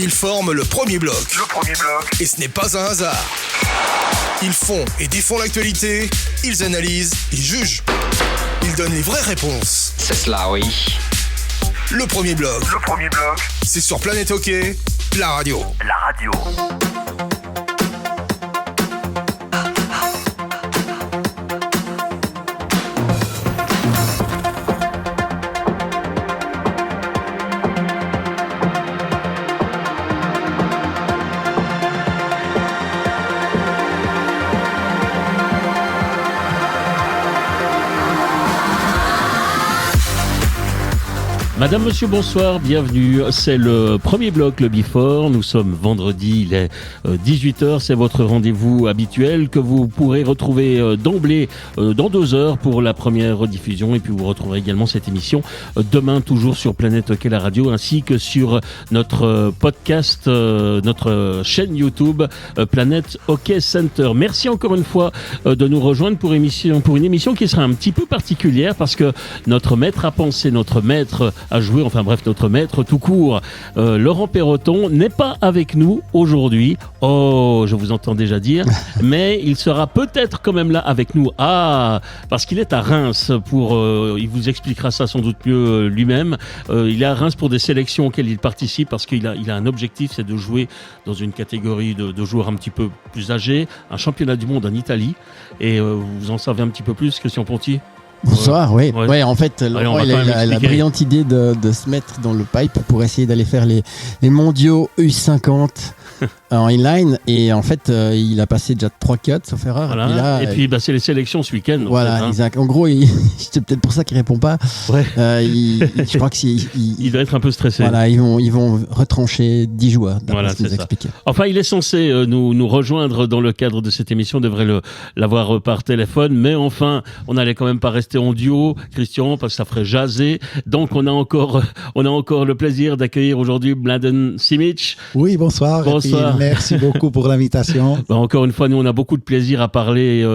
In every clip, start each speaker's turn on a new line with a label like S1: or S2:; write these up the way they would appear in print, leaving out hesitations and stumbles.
S1: Ils forment le premier bloc. Et ce n'est pas un hasard. Ils font et défont l'actualité, ils analysent, ils jugent. Ils donnent les vraies réponses.
S2: C'est cela, oui.
S1: Le premier bloc. C'est sur Planète Hockey, la radio.
S3: Madame, monsieur, bonsoir, bienvenue. C'est le premier bloc, le Before. Nous sommes vendredi, il est 18h. C'est votre rendez-vous habituel que vous pourrez retrouver d'emblée dans 2 heures pour la première rediffusion. Et puis vous retrouverez également cette émission demain, toujours sur Planète Hockey, la radio, ainsi que sur notre podcast, notre chaîne YouTube, Planète Hockey Center. Merci encore une fois de nous rejoindre pour une émission qui sera un petit peu particulière parce que notre maître à penser, notre maître à jouer, enfin bref, notre maître tout court, Laurent Perroton, n'est pas avec nous aujourd'hui. Oh, je vous entends déjà dire, mais il sera peut-être quand même là avec nous. Ah, parce qu'il est à Reims pour, il vous expliquera ça sans doute mieux lui-même. Il est à Reims pour des sélections auxquelles il participe parce qu'il a un objectif, c'est de jouer dans une catégorie de joueurs un petit peu plus âgés, un championnat du monde en Italie. Et vous en savez un petit peu plus, Christian Ponty?
S4: Bonsoir, oui.
S3: Ouais.
S4: Ouais, en fait, Laurent, il a la brillante idée de se mettre dans le pipe pour essayer d'aller faire les mondiaux U50 en inline. Et en fait, il a passé déjà 3 cuts, sauf erreur.
S3: Voilà. Et puis, c'est les sélections ce week-end.
S4: Voilà, exact. En gros, c'est peut-être pour ça qu'il répond pas.
S3: Ouais.
S4: Je crois
S3: il doit être un peu stressé.
S4: Voilà, ils vont retrancher 10 joueurs.
S3: Voilà, c'est ça. Enfin, il est censé nous rejoindre dans le cadre de cette émission. On devrait l'avoir par téléphone. Mais enfin, on n'allait quand même pas rester en duo, Christian, parce que ça ferait jaser. Donc, on a encore le plaisir d'accueillir aujourd'hui Mladen Simic.
S5: Oui, bonsoir.
S3: Bonsoir.
S5: Merci beaucoup pour l'invitation.
S3: Encore une fois, nous, on a beaucoup de plaisir à parler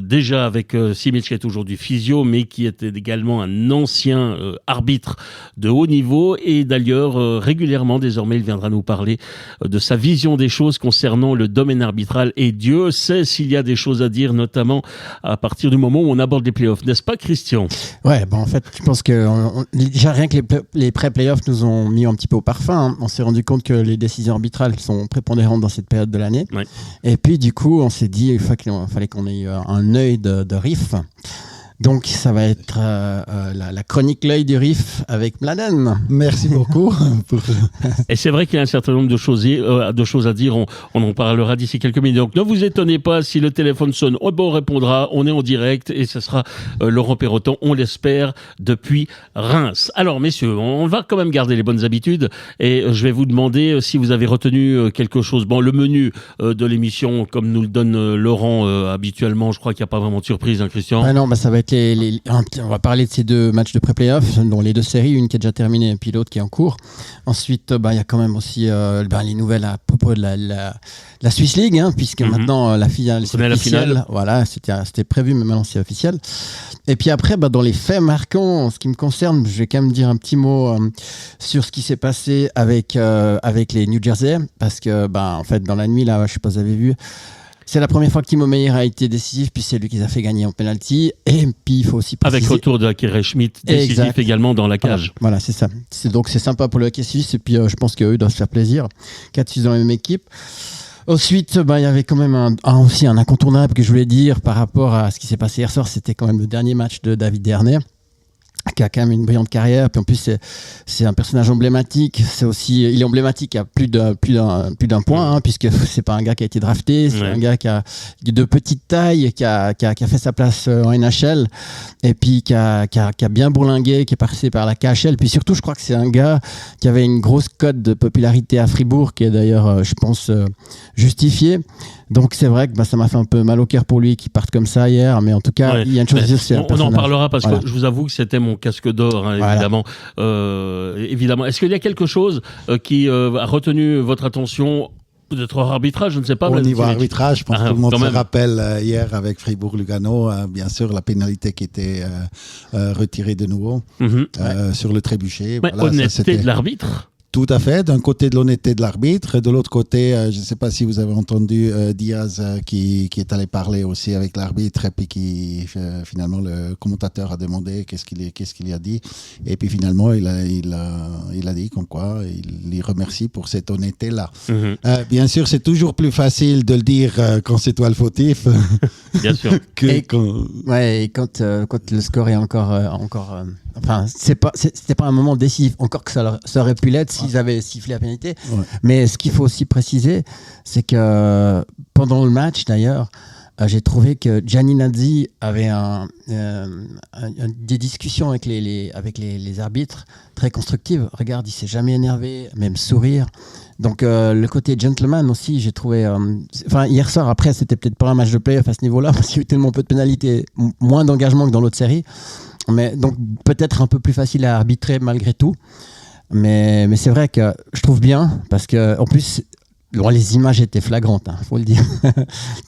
S3: déjà avec Simic, qui est aujourd'hui physio, mais qui était également un ancien arbitre de haut niveau. Et d'ailleurs, régulièrement, désormais, il viendra nous parler de sa vision des choses concernant le domaine arbitral. Et Dieu sait s'il y a des choses à dire, notamment à partir du moment où on aborde les playoffs. N'est-ce pas, Christian?
S4: Ouais, en fait, je pense que déjà rien que les pré-playoffs nous ont mis un petit peu au parfum. Hein. On s'est rendu compte que les décisions arbitrales sont prépondérantes dans cette période de l'année. Ouais. Et puis, du coup, on s'est dit qu'il fallait qu'on ait un œil de RIF. Donc, ça va être la chronique L'œil du RIF avec Mladen.
S5: Merci beaucoup.
S3: Et c'est vrai qu'il y a un certain nombre de choses à dire. On en parlera d'ici quelques minutes. Donc, ne vous étonnez pas si le téléphone sonne. On répondra. On est en direct et ce sera Laurent Perroton, on l'espère, depuis Reims. Alors, messieurs, on va quand même garder les bonnes habitudes et je vais vous demander si vous avez retenu quelque chose. Bon, le menu de l'émission, comme nous le donne Laurent habituellement, je crois qu'il n'y a pas vraiment de surprise, hein, Christian?
S4: Ah non, ça va être on va parler de ces 2 matchs de pré-playoff, dont les 2 séries, une qui est déjà terminée et puis l'autre qui est en cours. Ensuite, il y a quand même aussi les nouvelles à propos de la Swiss League, hein, puisque maintenant la finale c'est officiel. Voilà, c'était prévu, mais maintenant c'est officiel. Et puis après, dans les faits marquants, en ce qui me concerne, je vais quand même dire un petit mot sur ce qui s'est passé avec les New Jersey, parce que en fait dans la nuit là, je sais pas si vous avez vu. C'est la première fois que Timo Meier a été décisif, puis c'est lui qui les a fait gagner en penalty. Et puis il faut aussi préciser...
S3: Avec retour de Akira Schmidt, décisif également dans la cage.
S4: Voilà, c'est ça. Donc c'est sympa pour le hockey suisse, et puis je pense qu'eux doivent se faire plaisir. 4 Suisses dans la même équipe. Ensuite, il y avait quand même aussi un incontournable que je voulais dire par rapport à ce qui s'est passé hier soir. C'était quand même le dernier match de David Dernay, qui a quand même une brillante carrière, puis en plus c'est un personnage emblématique. Il est emblématique à plus d'un point, hein, puisque c'est pas un gars qui a été drafté, c'est un gars qui a de petite taille, qui a fait sa place en NHL, et puis qui a bien bourlingué, qui est passé par la KHL. Puis surtout, je crois que c'est un gars qui avait une grosse cote de popularité à Fribourg, qui est d'ailleurs, je pense, justifiée. Donc c'est vrai que ça m'a fait un peu mal au cœur pour lui qu'il parte comme ça hier, mais en tout cas, il y a une chose à dire, c'est un personnage.
S3: On en parlera parce que je vous avoue que c'était mon casque d'or, hein, évidemment. Évidemment. Est-ce qu'il y a quelque chose qui a retenu votre attention? Peut-être hors arbitrage, je ne sais pas.
S5: Au niveau arbitrage, je pense que tout le monde se rappelle hier avec Fribourg-Lugano, bien sûr, la pénalité qui était retirée de nouveau sur le trébuchet.
S3: Voilà, honnêteté de l'arbitre.
S5: Tout à fait. D'un côté, de l'honnêteté de l'arbitre. Et de l'autre côté, je ne sais pas si vous avez entendu Diaz qui est allé parler aussi avec l'arbitre. Et puis finalement, le commentateur a demandé qu'est-ce qu'il a dit. Et puis finalement, il a dit comme quoi il les remercie pour cette honnêteté-là. Bien sûr, c'est toujours plus facile de le dire quand c'est toi le fautif.
S3: Bien sûr.
S4: Et quand le score est encore enfin, c'était pas un moment décisif, encore que ça aurait pu l'être s'ils avaient sifflé la pénalité. Ouais. Mais ce qu'il faut aussi préciser, c'est que pendant le match, d'ailleurs, j'ai trouvé que Gianni Nazzi avait des discussions avec les arbitres très constructives. Regarde, il s'est jamais énervé, même sourire. Donc le côté gentleman aussi, j'ai trouvé. Hier soir, après, c'était peut-être pas un match de play-off à ce niveau-là, parce qu'il y a eu tellement peu de pénalités, moins d'engagement que dans l'autre série. Mais donc peut-être un peu plus facile à arbitrer malgré tout. Mais c'est vrai que je trouve bien, parce que en plus. Les images étaient flagrantes, faut le dire.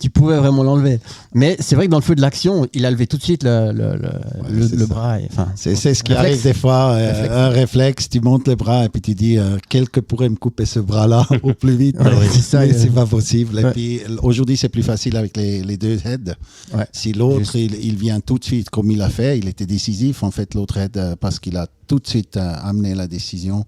S4: Tu pouvais vraiment l'enlever. Mais c'est vrai que dans le feu de l'action, il a levé tout de suite le bras.
S5: C'est ce qui arrive des fois, un réflexe, tu montes les bras et puis tu dis quel que pourrait me couper ce bras-là au plus vite.
S4: C'est ça,
S5: mais c'est pas possible. Et puis, aujourd'hui, c'est plus facile avec les deux heads. Ouais. Si l'autre, il vient tout de suite comme il a fait, il était décisif, en fait, l'autre head, parce qu'il a tout de suite amené la décision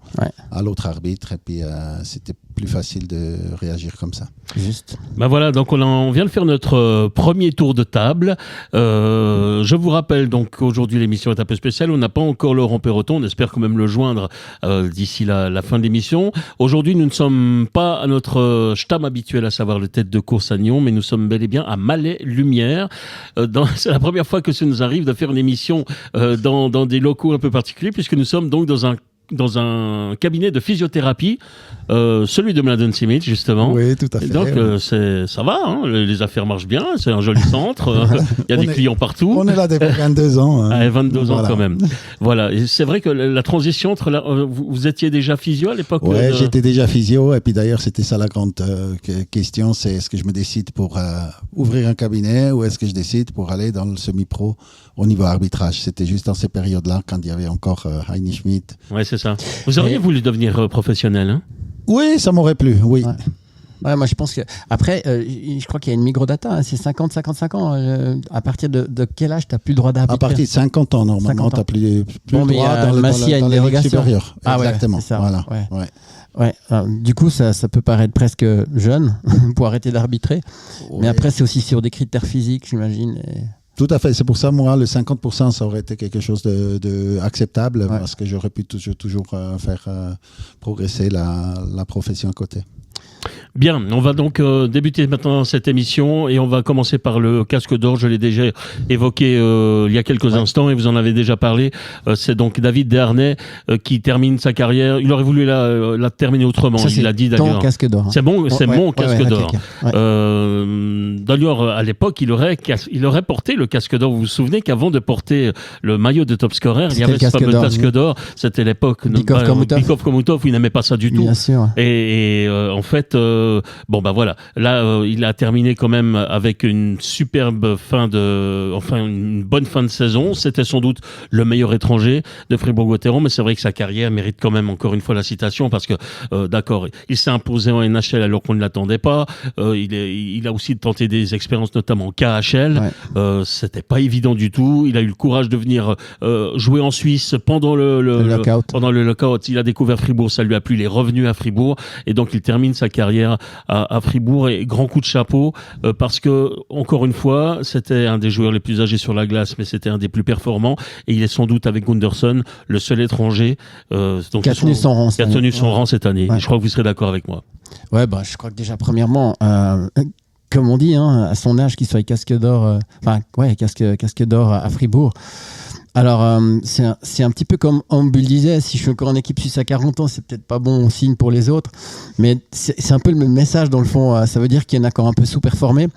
S5: à l'autre arbitre. Et puis, c'était plus facile de réagir comme ça.
S4: Juste.
S3: Ben voilà, donc on vient de faire notre premier tour de table. Je vous rappelle donc qu'aujourd'hui l'émission est un peu spéciale. On n'a pas encore Laurent Perroton. On espère quand même le joindre d'ici la fin de l'émission. Aujourd'hui, nous ne sommes pas à notre stam habituel, à savoir le tête de course à Nyon, mais nous sommes bel et bien à Malais-Lumière. C'est la première fois que ça nous arrive de faire une émission dans des locaux un peu particuliers, puisque nous sommes donc dans un cabinet de physiothérapie, celui de Mladen Simic, justement.
S5: Oui, tout à fait.
S3: Donc, ça va, hein, les affaires marchent bien, c'est un joli centre, il y a des clients partout.
S5: On est là depuis 22 ans. Hein.
S3: 22 ans quand même. Voilà, et c'est vrai que la transition entre... vous étiez déjà physio à l'époque?
S5: Oui, j'étais déjà physio, et puis d'ailleurs, c'était ça la grande question, c'est est-ce que je me décide pour ouvrir un cabinet ou est-ce que je décide pour aller dans le semi-pro au niveau arbitrage? C'était juste dans ces périodes-là, quand il y avait encore Heini Schmidt.
S3: Ouais, c'est ça. Vous auriez voulu devenir professionnel, hein?
S5: Oui, ça m'aurait plu, oui.
S4: Ouais, moi je pense que après, je crois qu'il y a une microdata, hein, c'est 55 ans. À partir de quel âge tu n'as plus le droit d'arbitrer?
S5: À partir de 50 ans, normalement, tu n'as plus le droit dans les ligues supérieures. Exactement.
S4: Ouais, c'est ça,
S5: voilà.
S4: Ouais. Du coup, ça peut paraître presque jeune pour arrêter d'arbitrer. Ouais. Mais après, c'est aussi sur des critères physiques, j'imagine.
S5: Tout à fait. C'est pour ça, moi, le 50%, ça aurait été quelque chose de acceptable, parce que j'aurais pu toujours faire progresser la profession à côté.
S3: Bien, on va donc débuter maintenant cette émission et on va commencer par le casque d'or. Je l'ai déjà évoqué il y a quelques instants et vous en avez déjà parlé. C'est donc David Desharnais qui termine sa carrière. Il aurait voulu la terminer autrement.
S4: Ça,
S3: il l'a dit d'ailleurs.
S4: Ton casque d'or.
S3: C'est mon casque d'or. D'ailleurs, à l'époque, il aurait porté le casque d'or. Vous vous souvenez qu'avant de porter le maillot de top scorer, il y avait ce fameux casque d'or. C'était l'époque
S4: Bikov
S3: Komutov où il n'aimait pas ça du tout.
S4: Bien sûr.
S3: Et en fait, voilà. Là, il a terminé quand même avec une superbe une bonne fin de saison. C'était sans doute le meilleur étranger de Fribourg-Gotteron, mais c'est vrai que sa carrière mérite quand même encore une fois la citation parce que, d'accord, il s'est imposé en NHL alors qu'on ne l'attendait pas. Il a aussi tenté des expériences, notamment en KHL. C'était pas évident du tout. Il a eu le courage de venir jouer en Suisse pendant le lockout. Il a découvert Fribourg, ça lui a plu. Il est revenu à Fribourg et donc il termine sa carrière à Fribourg et grand coup de chapeau parce que encore une fois c'était un des joueurs les plus âgés sur la glace mais c'était un des plus performants et il est sans doute avec Gunderson le seul étranger
S4: qui a tenu son
S3: rang cette année. Je crois que vous serez d'accord avec moi.
S4: Ouais, je crois que déjà premièrement comme on dit à son âge qu'il soit casque d'or casque d'or à Fribourg. Alors, c'est un petit peu comme Ambul disait, si je suis encore en équipe suisse à 40 ans, c'est peut-être pas bon signe pour les autres, mais c'est un peu le même message dans le fond. Ça veut dire qu'il y en a encore un peu sous-performé,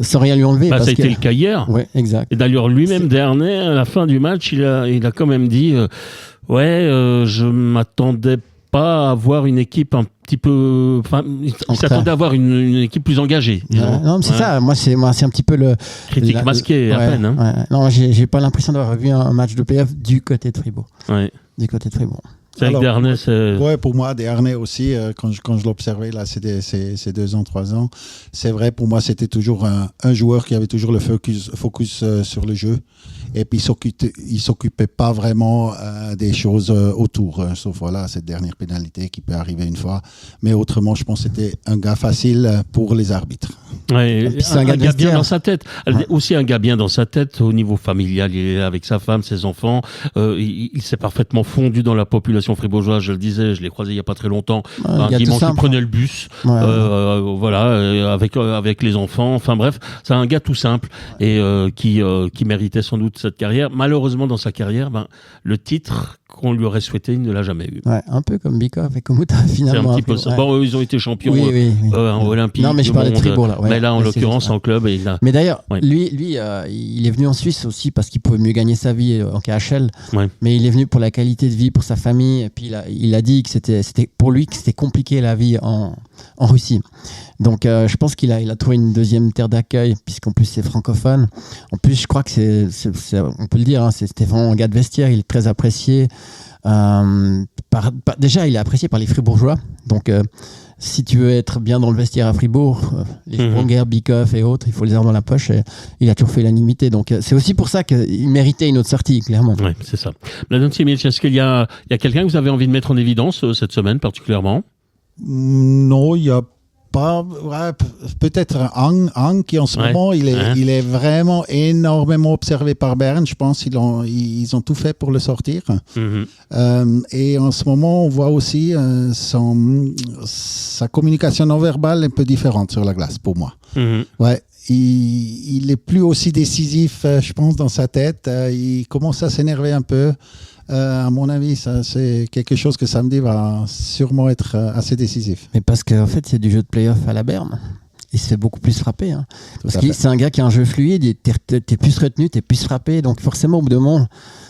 S4: sans rien lui enlever.
S3: Ça a été le cas hier.
S4: Ouais, exact.
S3: Et d'ailleurs, lui-même, Desharnais, à la fin du match, il a quand même dit je m'attendais pas à avoir une équipe un petit peu... il s'attendait à avoir une équipe plus engagée.
S4: Non, mais c'est ça. Moi, c'est un petit peu le...
S3: Critique masquée, à peine. Hein.
S4: Non, j'ai pas l'impression d'avoir vu un match de playoff du côté de Fribourg.
S3: Ouais.
S4: Du côté de Fribourg.
S3: C'est avec Desharnais,
S5: Ouais, pour moi, Desharnais aussi, quand je l'observais, là, ces 2 ans, 3 ans, c'est vrai, pour moi, c'était toujours un joueur qui avait toujours le focus sur le jeu. Et puis, il s'occupait pas vraiment des choses autour, sauf voilà, cette dernière pénalité qui peut arriver une fois. Mais autrement, je pense que c'était un gars facile pour les arbitres.
S3: Ouais,
S4: c'est un
S3: gars
S4: gars
S3: bien dans sa tête.
S4: Ouais.
S3: Aussi un gars bien dans sa tête au niveau familial. Il est avec sa femme, ses enfants. Il s'est parfaitement fondu dans la population fribourgeoise. Je le disais, je l'ai croisé il y a pas très longtemps. Un dimanche, il prenait le bus, voilà, avec les enfants. Enfin bref, c'est un gars tout simple et qui méritait sans doute cette carrière. Malheureusement, dans sa carrière, le titre qu'on lui aurait souhaité, il ne l'a jamais eu.
S4: Ouais, un peu comme Bikov et Komuta finalement.
S3: C'est un petit peu ça.
S4: Ouais.
S3: Bon, ils ont été champions olympiques.
S4: Non, mais je parlais de Fribourg là. Ouais,
S3: mais là, en l'occurrence, en club, il a.
S4: Mais d'ailleurs, lui, il est venu en Suisse aussi parce qu'il pouvait mieux gagner sa vie en KHL. Ouais. Mais il est venu pour la qualité de vie, pour sa famille. Et puis il a dit que c'était pour lui que c'était compliqué la vie en Russie. Donc je pense qu'il a trouvé une deuxième terre d'accueil, puisqu'en plus c'est francophone. En plus, je crois que c'est on peut le dire, hein, c'était vraiment un gars de vestiaire, il est très apprécié. Déjà, il est apprécié par les Fribourgeois. Donc si tu veux être bien dans le vestiaire à Fribourg, les Sponger, Bikov et autres, il faut les avoir dans la poche. Et il a toujours fait l'unanimité. Donc c'est aussi pour ça qu'il méritait une autre sortie, clairement.
S3: Oui, c'est ça. Mladen Simic, est-ce qu'il y a quelqu'un que vous avez envie de mettre en évidence cette semaine particulièrement?
S5: Non, il y a pas. Ouais, peut-être Ang qui en ce moment, il est vraiment énormément observé par Berne. Je pense qu'ils ont tout fait pour le sortir. Et en ce moment, on voit aussi sa communication non verbale un peu différente sur la glace pour moi. Ouais. Il est plus aussi décisif, je pense, dans sa tête. Il commence à s'énerver un peu. À mon avis, ça, c'est quelque chose que samedi va sûrement être assez décisif.
S4: Mais parce qu'en fait, c'est du jeu de play-off à la Berne. Il se fait beaucoup plus frapper. Hein. Parce que c'est un gars qui a un jeu fluide, t'es plus retenu, t'es plus frappé. Donc forcément, au bout d'un moment,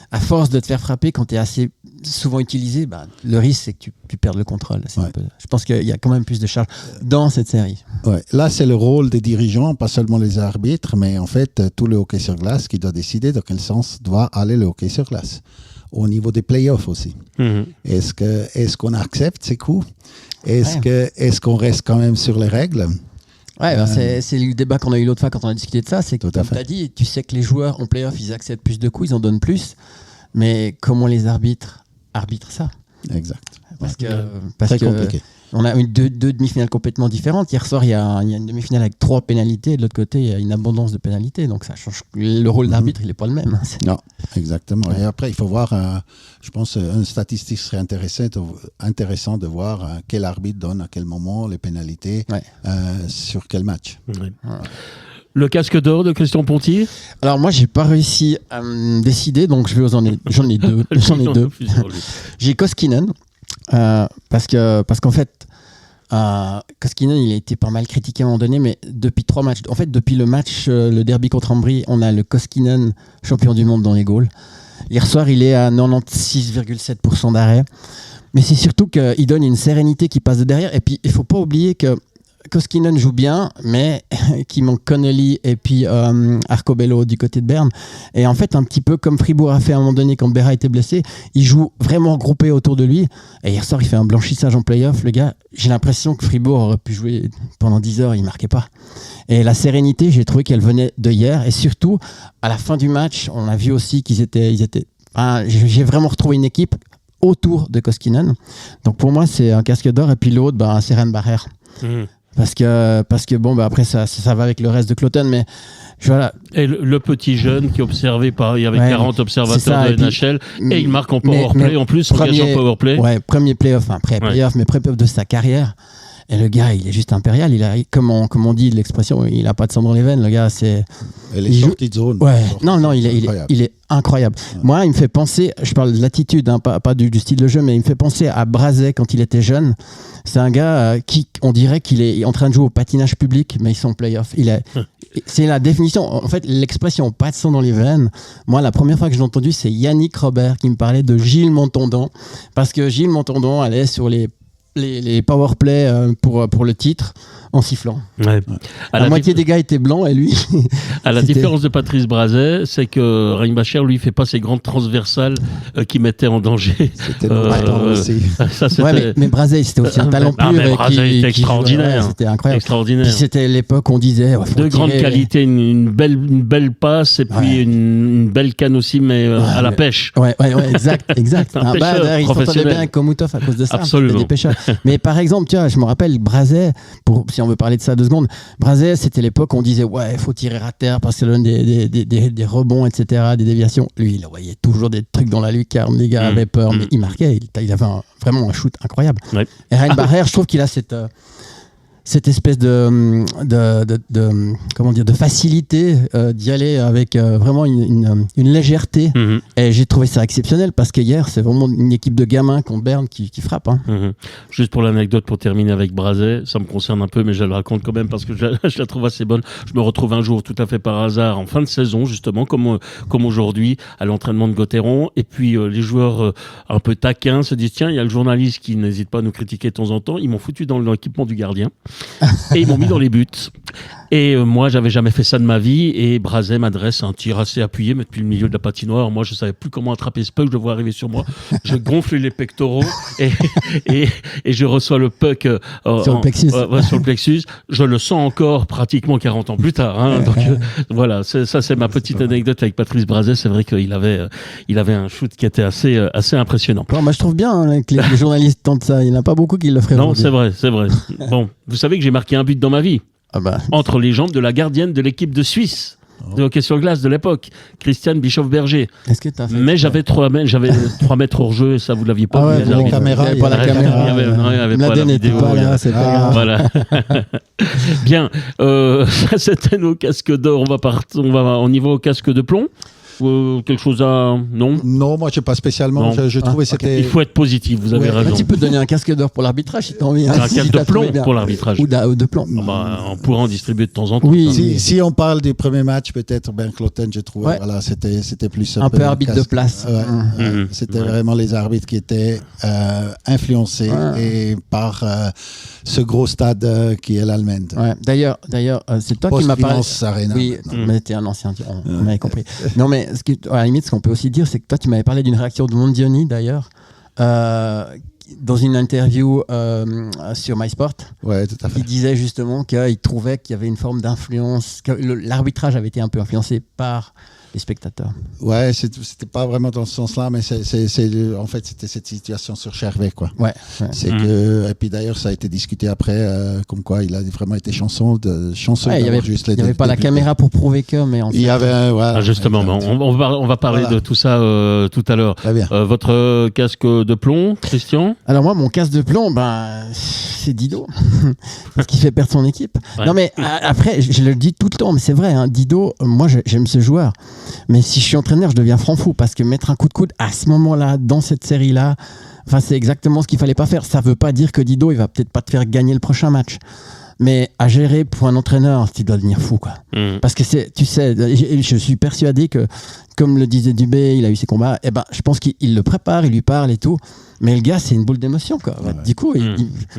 S4: à force de te faire frapper, quand t'es assez souvent utilisé, le risque, c'est que tu perds le contrôle. Je pense qu'il y a quand même plus de charge dans cette série.
S5: Ouais. Là, c'est le rôle des dirigeants, pas seulement les arbitres, mais en fait, tout le hockey sur glace qui doit décider dans quel sens doit aller le hockey sur glace. Au niveau des playoffs aussi. Est-ce qu'on accepte ces coups? Est-ce qu'on reste quand même sur les règles?
S4: Ouais, c'est le débat qu'on a eu l'autre fois quand on a discuté de ça. C'est que, comme tu as dit, tu sais que les joueurs en playoff, ils acceptent plus de coups, ils en donnent plus. Mais comment les arbitres ça?
S5: Exact.
S4: Parce que
S5: très compliqué.
S4: On a eu deux demi-finales complètement différentes. Hier soir, il y a une demi-finale avec 3 pénalités. Et de l'autre côté, il y a une abondance de pénalités. Donc, ça change. Le rôle d'arbitre, il n'est pas le même.
S5: Non, exactement. Et après, il faut voir, je pense, une statistique serait intéressant de voir quel arbitre donne à quel moment les pénalités, sur quel match.
S3: Le casque d'or de Christian Ponty? Alors,
S4: moi, j'ai pas réussi à me décider. Donc, j'en ai deux. J'ai Koskinen. Parce qu'en fait, Koskinen, il a été pas mal critiqué à un moment donné, mais depuis 3 matchs, en fait, depuis le match, le derby contre Ambry, on a le Koskinen champion du monde dans les goals. Hier soir, il est à 96,7% d'arrêt. Mais c'est surtout qu'il donne une sérénité qui passe de derrière. Et puis, il faut pas oublier que Koskinen joue bien, mais qui manque Connolly et puis Arcobello du côté de Berne. Et en fait, un petit peu comme Fribourg a fait à un moment donné quand Berra était blessé, il joue vraiment regroupé autour de lui. Et hier soir, il fait un blanchissage en play-off. Le gars, j'ai l'impression que Fribourg aurait pu jouer pendant 10 heures, il ne marquait pas. Et la sérénité, j'ai trouvé qu'elle venait de hier. Et surtout, à la fin du match, on a vu aussi qu'ils étaient j'ai vraiment retrouvé une équipe autour de Koskinen. Donc pour moi, c'est un casque d'or. Et puis l'autre, c'est Renbacher. Parce que bon, après ça va avec le reste de Cloton, mais voilà.
S3: Et le petit jeune qui observait il y avait 40 observateurs de NHL, et il marque en powerplay en plus, engagé en powerplay.
S4: Ouais, premier playoff, mais pré-playoff de sa carrière. Et le gars, il est juste impérial. Il a, comme on dit l'expression, il a pas de sang dans les veines. Le gars, c'est.
S5: Et les sorties de zone.
S4: Ouais. Non, il est incroyable. Ouais. Moi, il me fait penser. Je parle de l'attitude, pas du style de jeu, mais il me fait penser à Brazet quand il était jeune. C'est un gars qui, on dirait qu'il est en train de jouer au patinage public, mais ils sont en play-off. C'est la définition. En fait, l'expression pas de sang dans les veines. Moi, la première fois que je l'ai entendu, c'est Yannick Robert qui me parlait de Gilles Montandon, parce que Gilles Montandon allait sur les powerplay pour le titre en sifflant.
S3: Ouais.
S4: La moitié des gars étaient blancs et lui.
S3: À la différence de Patrice Brazet, c'est que Reinbacher, lui, fait pas ces grandes transversales qui mettaient en danger.
S5: C'était aussi.
S3: Ça, c'était...
S4: mais Brazet, c'était aussi un talent pur.
S3: Mais Brazet était extraordinaire.
S4: C'était incroyable.
S3: Extraordinaire.
S4: Puis c'était l'époque où on disait.
S3: De grande qualité, une belle passe et puis une belle canne aussi, mais à la pêche.
S4: Ouais, exact.
S3: Un pêcheur
S4: il s'entendait
S3: professionnel.
S4: bien avec Komutov à cause de ça.
S3: Absolument.
S4: Des pêcheurs. Mais par exemple, tu vois, je me rappelle Brazet, si on veut parler de ça 2 secondes, Brazet, c'était l'époque où on disait ouais, il faut tirer à terre parce que ça donne des rebonds, etc., des déviations. Lui, il envoyait toujours des trucs dans la lucarne, les gars avaient peur, mais il marquait, il avait vraiment un shoot incroyable.
S3: Ouais.
S4: Et Reinbacher, je trouve qu'il a cette espèce de facilité d'y aller avec vraiment une légèreté.
S3: Mm-hmm.
S4: Et j'ai trouvé ça exceptionnel parce qu'hier, c'est vraiment une équipe de gamins contre Berne qui frappe. Hein.
S3: Mm-hmm. Juste pour l'anecdote, pour terminer avec Brazet, ça me concerne un peu, mais je la raconte quand même parce que je la trouve assez bonne. Je me retrouve un jour tout à fait par hasard, en fin de saison, justement, comme aujourd'hui, à l'entraînement de Gauthieron. Et puis les joueurs un peu taquins se disent tiens, il y a le journaliste qui n'hésite pas à nous critiquer de temps en temps. Ils m'ont foutu dans l'équipement du gardien. Et ils m'ont mis dans les buts. Et moi, j'avais jamais fait ça de ma vie. Et Brazet m'adresse un tir assez appuyé, mais depuis le milieu de la patinoire. Moi, je savais plus comment attraper ce puck. Je le vois arriver sur moi. Je gonfle les pectoraux et je reçois le puck
S4: sur le plexus.
S3: Je le sens encore pratiquement 40 ans plus tard. Hein. Donc voilà, ça c'est ma petite anecdote avec Patrice Brazet. C'est vrai qu'il avait un shoot qui était assez impressionnant.
S4: Alors, moi, je trouve bien que les journalistes tentent ça. Il n'y en a pas beaucoup qui le feraient.
S3: Non, c'est vrai. Bon, vous savez que j'ai marqué un but dans ma vie. Entre les jambes de la gardienne de l'équipe de Suisse de hockey sur glace de l'époque, Christiane Bischoff-Berger.
S4: Est-ce que t'as fait
S3: mais j'avais 3 mètres hors jeu, et ça vous l'aviez pas.
S5: La caméra,
S4: il n'y avait pas la caméra.
S3: Il y avait pas la vidéo.
S4: Pas là, c'est pas grave.
S3: Voilà. Bien, ça c'était nos casques d'or. On y va au casque de plomb. Quelque chose à... Non,
S5: moi je pas spécialement.
S3: Non.
S5: Je trouvais c'était...
S3: Il faut être positif, vous avez raison.
S4: Tu peux donner un casque d'or pour l'arbitrage si t'as envie.
S3: Un casque de plomb pour l'arbitrage.
S4: Ou de plomb.
S3: On pourra en distribuer de temps en temps.
S4: Oui.
S5: Si on parle du premier match, peut-être Cloten, je trouvais, voilà, c'était plus
S4: un peu arbitre de place.
S5: C'était vraiment les arbitres qui étaient influencés et par ce gros stade qui est l'Allemagne.
S4: D'ailleurs, c'est toi qui m'as parlé.
S5: Arena,
S4: oui, mais t'es un ancien, on avait compris. Non, mais à la limite, ce qu'on peut aussi dire, c'est que toi, tu m'avais parlé d'une réaction de Mondioni, d'ailleurs, dans une interview sur MySport.
S5: Ouais, tout à fait.
S4: Il disait justement qu'il trouvait qu'il y avait une forme d'influence, que l'arbitrage avait été un peu influencé par les spectateurs.
S5: Ouais, c'était pas vraiment dans ce sens-là, mais en fait, c'était cette situation sur Chervet, quoi.
S4: Ouais.
S5: C'est que, et puis d'ailleurs, ça a été discuté après, comme quoi il a vraiment été chanceux.
S4: Il n'y avait pas la caméra pour prouver que, mais
S5: il y avait,
S3: justement, on va parler de tout ça tout à l'heure. Votre casque de plomb, Christian?
S4: Alors moi, mon casque de plomb, c'est Didot, parce qu'il fait perdre son équipe. Ouais. Non mais après, je le dis tout le temps, mais c'est vrai, hein, Didot, moi j'aime ce joueur. Mais si je suis entraîneur, je deviens franc fou parce que mettre un coup de coude à ce moment-là, dans cette série-là, c'est exactement ce qu'il fallait pas faire. Ça veut pas dire que Didot, il va peut-être pas te faire gagner le prochain match. Mais à gérer pour un entraîneur, tu dois devenir fou, quoi. Parce que tu sais, je suis persuadé que, comme le disait Dubé, il a eu ses combats, je pense qu'il le prépare, il lui parle et tout. Mais le gars, c'est une boule d'émotion, quoi. Ouais. Du coup,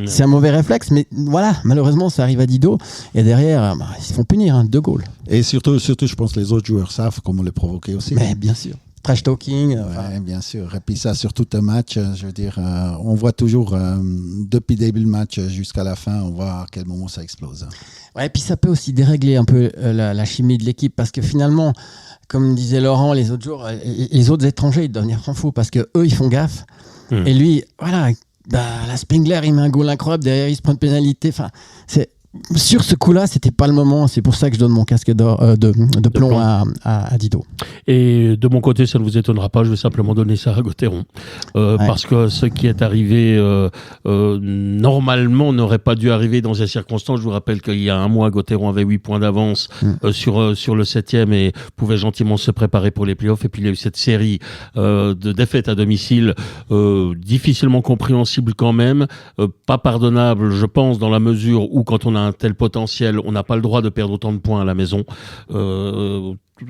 S4: c'est un mauvais réflexe, mais voilà, malheureusement, ça arrive à Didot. Et derrière, ils se font punir, 2 goals.
S5: Et surtout, je pense que les autres joueurs savent comment le provoquer aussi.
S4: Mais bien sûr. Trash talking.
S5: Bien sûr. Et puis ça, sur tout un match, je veux dire, on voit toujours, depuis le début du match jusqu'à la fin, on voit à quel moment ça explose.
S4: Ouais, et puis ça peut aussi dérégler un peu la chimie de l'équipe, parce que finalement, comme disait Laurent, les autres étrangers, ils doivent devenir francs fous, parce qu'eux, ils font gaffe. Et lui, voilà, la Spengler, il met un goal incroyable, derrière, il se prend une pénalité. Sur ce coup-là, c'était pas le moment. C'est pour ça que je donne mon casque d'or, de plomb à Didot.
S3: Et de mon côté, ça ne vous étonnera pas, je vais simplement donner ça à Gauthieron. Parce que ce qui est arrivé, normalement, n'aurait pas dû arriver dans ces circonstances. Je vous rappelle qu'il y a un mois, Gauthieron avait 8 points d'avance sur le 7e et pouvait gentiment se préparer pour les playoffs. Et puis il y a eu cette série de défaites à domicile, difficilement compréhensible quand même, pas pardonnable, je pense, dans la mesure où quand on a un tel potentiel, on n'a pas le droit de perdre autant de points à la maison.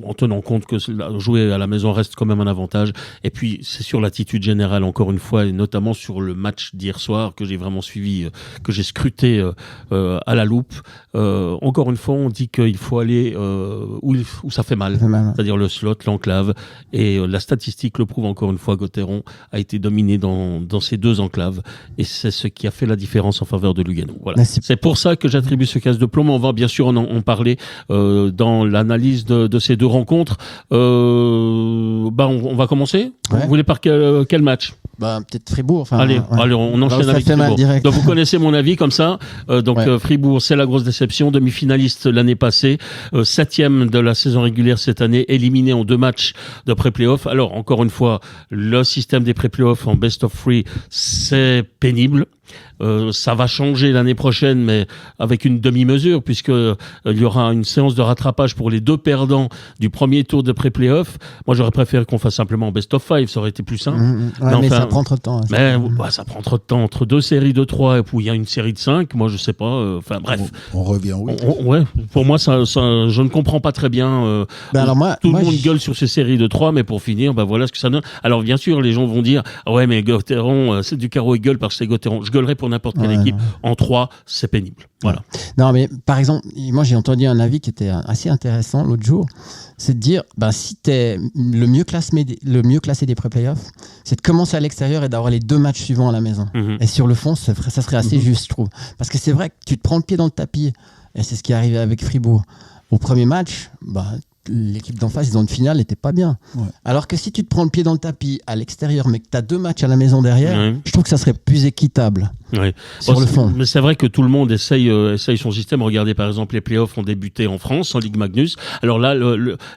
S3: en tenant compte que jouer à la maison reste quand même un avantage. Et puis, c'est sur l'attitude générale, encore une fois, et notamment sur le match d'hier soir que j'ai vraiment suivi, que j'ai scruté à la loupe. Encore une fois, on dit qu'il faut aller où ça fait mal, c'est-à-dire le slot, l'enclave. Et la statistique le prouve encore une fois, Gauthieron a été dominé dans ces deux enclaves. Et c'est ce qui a fait la différence en faveur de Lugano. Voilà. C'est pour ça que j'attribue ce casse de plomb. Mais on va bien sûr en parler dans l'analyse de ces deux rencontres. On va commencer.
S4: Ouais.
S3: Vous voulez par quel match?
S4: Peut-être Fribourg.
S3: Allez, on enchaîne avec Fribourg. Donc vous connaissez mon avis comme ça. Fribourg, c'est la grosse déception. Demi-finaliste l'année passée, 7e de la saison régulière cette année, éliminé en 2 matchs de pré-playoff. Alors encore une fois, le système des pré-playoffs en best of 3, c'est pénible. Ça va changer l'année prochaine, mais avec une demi-mesure, puisque il y aura une séance de rattrapage pour les 2 perdants du premier tour de pré-playoff. Moi, j'aurais préféré qu'on fasse simplement best of 5, ça aurait été plus simple.
S4: Mais ça prend trop de temps.
S3: Ça prend trop de temps entre 2 séries de 3 et puis il y a une série de 5. Moi, je sais pas. Bref.
S5: On revient. Oui.
S3: Pour moi, ça, je ne comprends pas très bien. Tout le monde gueule sur ces séries de 3, mais pour finir, voilà ce que ça donne. Alors, bien sûr, les gens vont dire, ouais, mais Gauthieron, c'est du carreau et gueule parce que c'est Gauthieron. Je gueulerais pour n'importe quelle équipe. En 3, c'est pénible. Voilà.
S4: Non, mais par exemple, moi j'ai entendu un avis qui était assez intéressant l'autre jour. C'est de dire, si tu es le mieux classé des pré-playoffs, c'est de commencer à l'extérieur et d'avoir les 2 matchs suivants à la maison. Et sur le fond, ça serait assez juste, je trouve. Parce que c'est vrai que tu te prends le pied dans le tapis, et c'est ce qui est arrivé avec Fribourg. Au premier match, l'équipe d'en face, ils ont une finale, n'était pas bien. Ouais. Alors que si tu te prends le pied dans le tapis à l'extérieur, mais que tu as 2 matchs à la maison derrière, je trouve que ça serait plus équitable. Sur le fond.
S3: Mais c'est vrai que tout le monde essaye son système. Regardez, par exemple, les playoffs ont débuté en France, en Ligue Magnus. Alors là,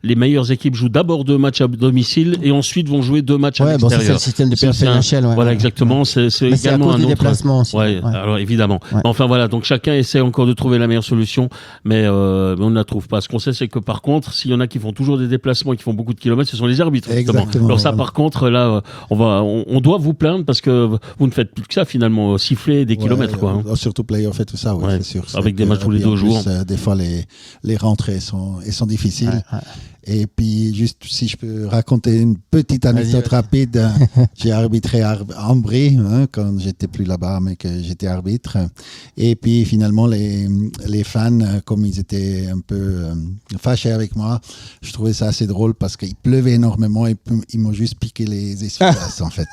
S3: les meilleures équipes jouent d'abord 2 matchs à domicile et ensuite vont jouer 2 matchs à l'extérieur.
S4: C'est le système de PFL.
S3: Voilà, exactement. C'est également un autre
S4: déplacement aussi.
S3: Alors évidemment. Ouais. Enfin voilà, donc chacun essaie encore de trouver la meilleure solution, mais on ne la trouve pas. Ce qu'on sait, c'est que par contre, s'il y en a qui font toujours des déplacements et qui font beaucoup de kilomètres, ce sont les arbitres.
S5: Exactement.
S3: Alors ça, par contre, là, on doit vous plaindre parce que vous ne faites plus que ça finalement, siffler des kilomètres.
S5: Surtout playoff et tout ça, c'est sûr.
S3: Avec des matchs tous les 2 jours.
S5: Des fois, les rentrées sont difficiles. Et puis, juste si je peux raconter une petite anecdote rapide, j'ai arbitré à Ambry quand j'étais plus là-bas, mais que j'étais arbitre. Et puis finalement, les fans, comme ils étaient un peu fâchés avec moi, je trouvais ça assez drôle parce qu'il pleuvait énormément et ils m'ont juste piqué les essuie-glaces en fait.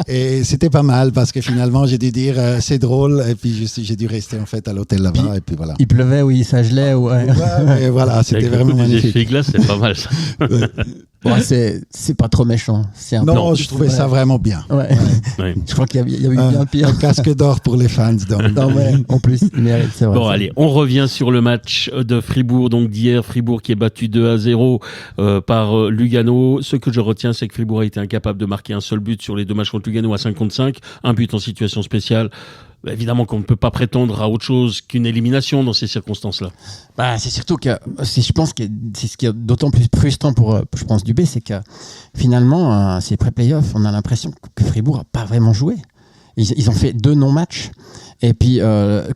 S5: Et c'était pas mal parce que finalement j'ai dû dire c'est drôle et puis j'ai dû rester en fait à l'hôtel là-bas et puis voilà.
S4: Il pleuvait ou ça gelait
S5: et voilà, c'était vraiment magnifique.
S3: Les glaces, c'est pas mal ça.
S4: C'est pas trop méchant.
S5: Non, je trouvais ça vraiment bien.
S4: Ouais. Je crois qu'il y a eu bien pire.
S5: Un casque d'or pour les fans.
S4: En plus, c'est vrai.
S3: Bon, allez, on revient sur le match de Fribourg, donc d'hier. Fribourg qui est battu 2-0 par Lugano. Ce que je retiens, c'est que Fribourg a été incapable de marquer un seul but sur les 2 matchs contre Lugano à 5 contre 5. Un but en situation spéciale. Évidemment qu'on ne peut pas prétendre à autre chose qu'une élimination dans ces circonstances-là.
S4: C'est surtout que je pense que c'est ce qui est d'autant plus frustrant pour, je pense, Dubé, c'est que finalement, ces pré-playoffs, on a l'impression que Fribourg n'a pas vraiment joué. Ils ont fait 2 non-matchs. Et puis,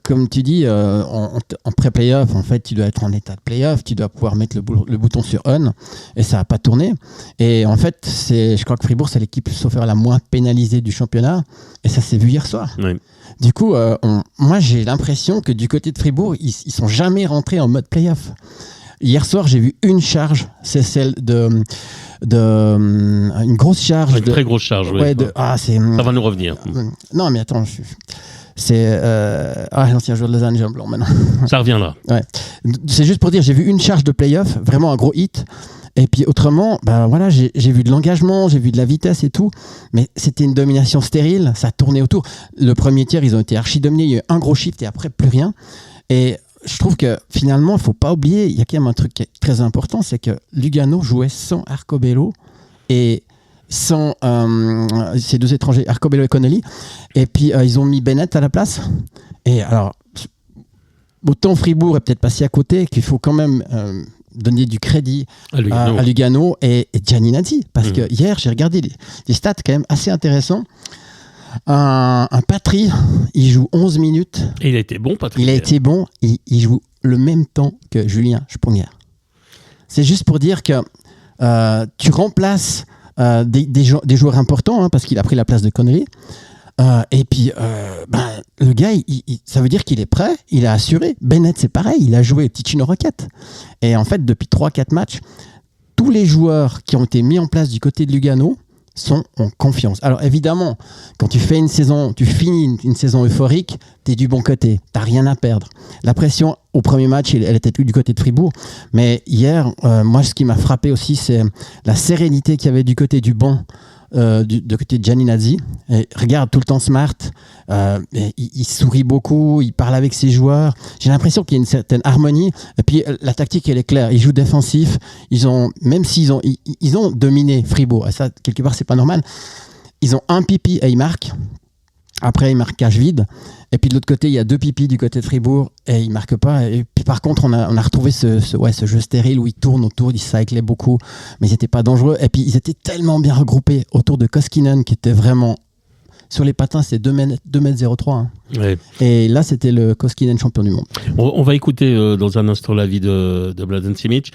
S4: comme tu dis, en pré-playoff, en fait, tu dois être en état de playoff, tu dois pouvoir mettre le bouton sur on, et ça n'a pas tourné. Et en fait, je crois que Fribourg, c'est l'équipe, sauf faire la moins pénalisée du championnat, et ça s'est vu hier soir.
S3: Oui.
S4: Du coup, moi, j'ai l'impression que du côté de Fribourg, ils sont jamais rentrés en mode playoff. Hier soir, j'ai vu une charge, c'est celle de une grosse charge.
S3: Une très grosse charge, oui. Ça va nous revenir.
S4: Non, mais attends, c'est l'ancien joueur de Lausanne, j'ai un blanc maintenant.
S3: Ça reviendra.
S4: Ouais. C'est juste pour dire, j'ai vu une charge de playoff, vraiment un gros hit. Et puis autrement, j'ai vu de l'engagement, j'ai vu de la vitesse et tout, mais c'était une domination stérile, ça tournait autour. Le premier tiers, ils ont été archi dominés, il y a eu un gros shift et après plus rien. Et je trouve que finalement, il ne faut pas oublier, il y a quand même un truc qui est très important, c'est que Lugano jouait sans Arcobello et sans ces 2 étrangers, Arcobello et Connolly. Et puis ils ont mis Bennett à la place. Et alors, autant Fribourg est peut-être passé à côté, qu'il faut quand même donner du crédit à Lugano et Gianni Nazzi. Parce que hier, j'ai regardé des stats quand même assez intéressants. Un Patry, il joue 11 minutes.
S3: Et il a été bon, Patry.
S4: Il a été bon. Il joue le même temps que Julien Sprunger. c'est juste pour dire que tu remplaces des joueurs importants, hein, parce qu'il a pris la place de Connolly. Et puis, le gars, ça veut dire qu'il est prêt, il a assuré. Bennett, c'est pareil, il a joué Ticino Rocket. Et en fait, depuis 3-4 matchs, tous les joueurs qui ont été mis en place du côté de Lugano sont en confiance. Alors évidemment, quand tu fais une saison, tu finis une saison euphorique, t'es du bon côté, t'as rien à perdre. La pression au premier match, elle était du côté de Fribourg, mais hier, moi, ce qui m'a frappé aussi, c'est la sérénité qu'il y avait du côté du banc. Du côté de Gianni Nazzi. Et regarde, tout le temps smart, il sourit beaucoup, il parle avec ses joueurs. J'ai l'impression qu'il y a une certaine harmonie. Et puis la tactique, elle est claire. Ils jouent défensif. Même s'ils ont dominé Fribourg, et ça, quelque part, c'est pas normal. Ils ont un pipi et ils marquent. Après, ils marquent cage vide. Et puis de l'autre côté, il y a 2 pipis du côté de Fribourg et ils marquent pas. Et puis par contre, on a retrouvé ce jeu stérile où ils tournent autour, ils cyclaient beaucoup, mais ils n'étaient pas dangereux. Et puis ils étaient tellement bien regroupés autour de Koskinen qui était vraiment sur les patins, c'est 2m03. Hein.
S3: Ouais.
S4: Et là, c'était le Koskinen champion du monde.
S3: On va écouter dans un instant l'avis de Mladen Simic.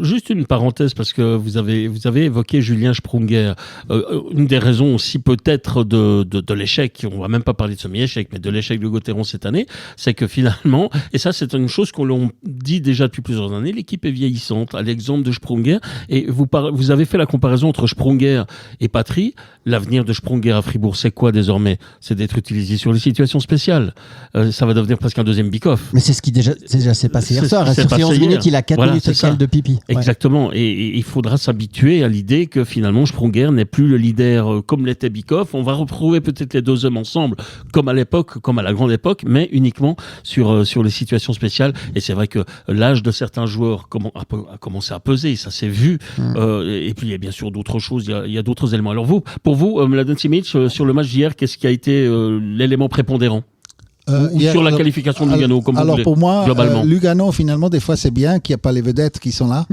S3: Juste une parenthèse, parce que vous avez évoqué Julien Sprunger. Une des raisons aussi peut-être de l'échec, on va même pas parler de semi-échec, mais de l'échec de Gauthieron cette année, c'est que finalement, et ça c'est une chose qu'on l'on dit déjà depuis plusieurs années, l'équipe est vieillissante, à l'exemple de Sprunger. Et vous avez fait la comparaison entre Sprunger et Patry. L'avenir de Sprunger à Fribourg, c'est quoi désormais? C'est d'être utilisé sur les situations spéciales. Ça va devenir presque un deuxième Bikoff.
S4: Mais c'est ce qui déjà s'est passé hier soir. Sur ces 11 minutes, il a 4 minutes et quelques de pipi.
S3: Exactement. Ouais. Et il faudra s'habituer à l'idée que finalement Sprunger n'est plus le leader comme l'était Bikoff. On va retrouver peut-être les 2 hommes ensemble, comme à l'époque, comme à la grande époque, mais uniquement sur les situations spéciales. Et c'est vrai que l'âge de certains joueurs a commencé à peser. Ça s'est vu. Et puis il y a bien sûr d'autres choses. Il y a d'autres éléments. Alors pour vous, Mladen Simic, sur le match d'hier, qu'est-ce qui a été l'élément prépondérant ou sur la qualification de Lugano, comme
S5: alors
S3: vous voulez,
S5: pour moi,
S3: globalement.
S5: Lugano, finalement, des fois, c'est bien qu'il n'y ait pas les vedettes qui sont là,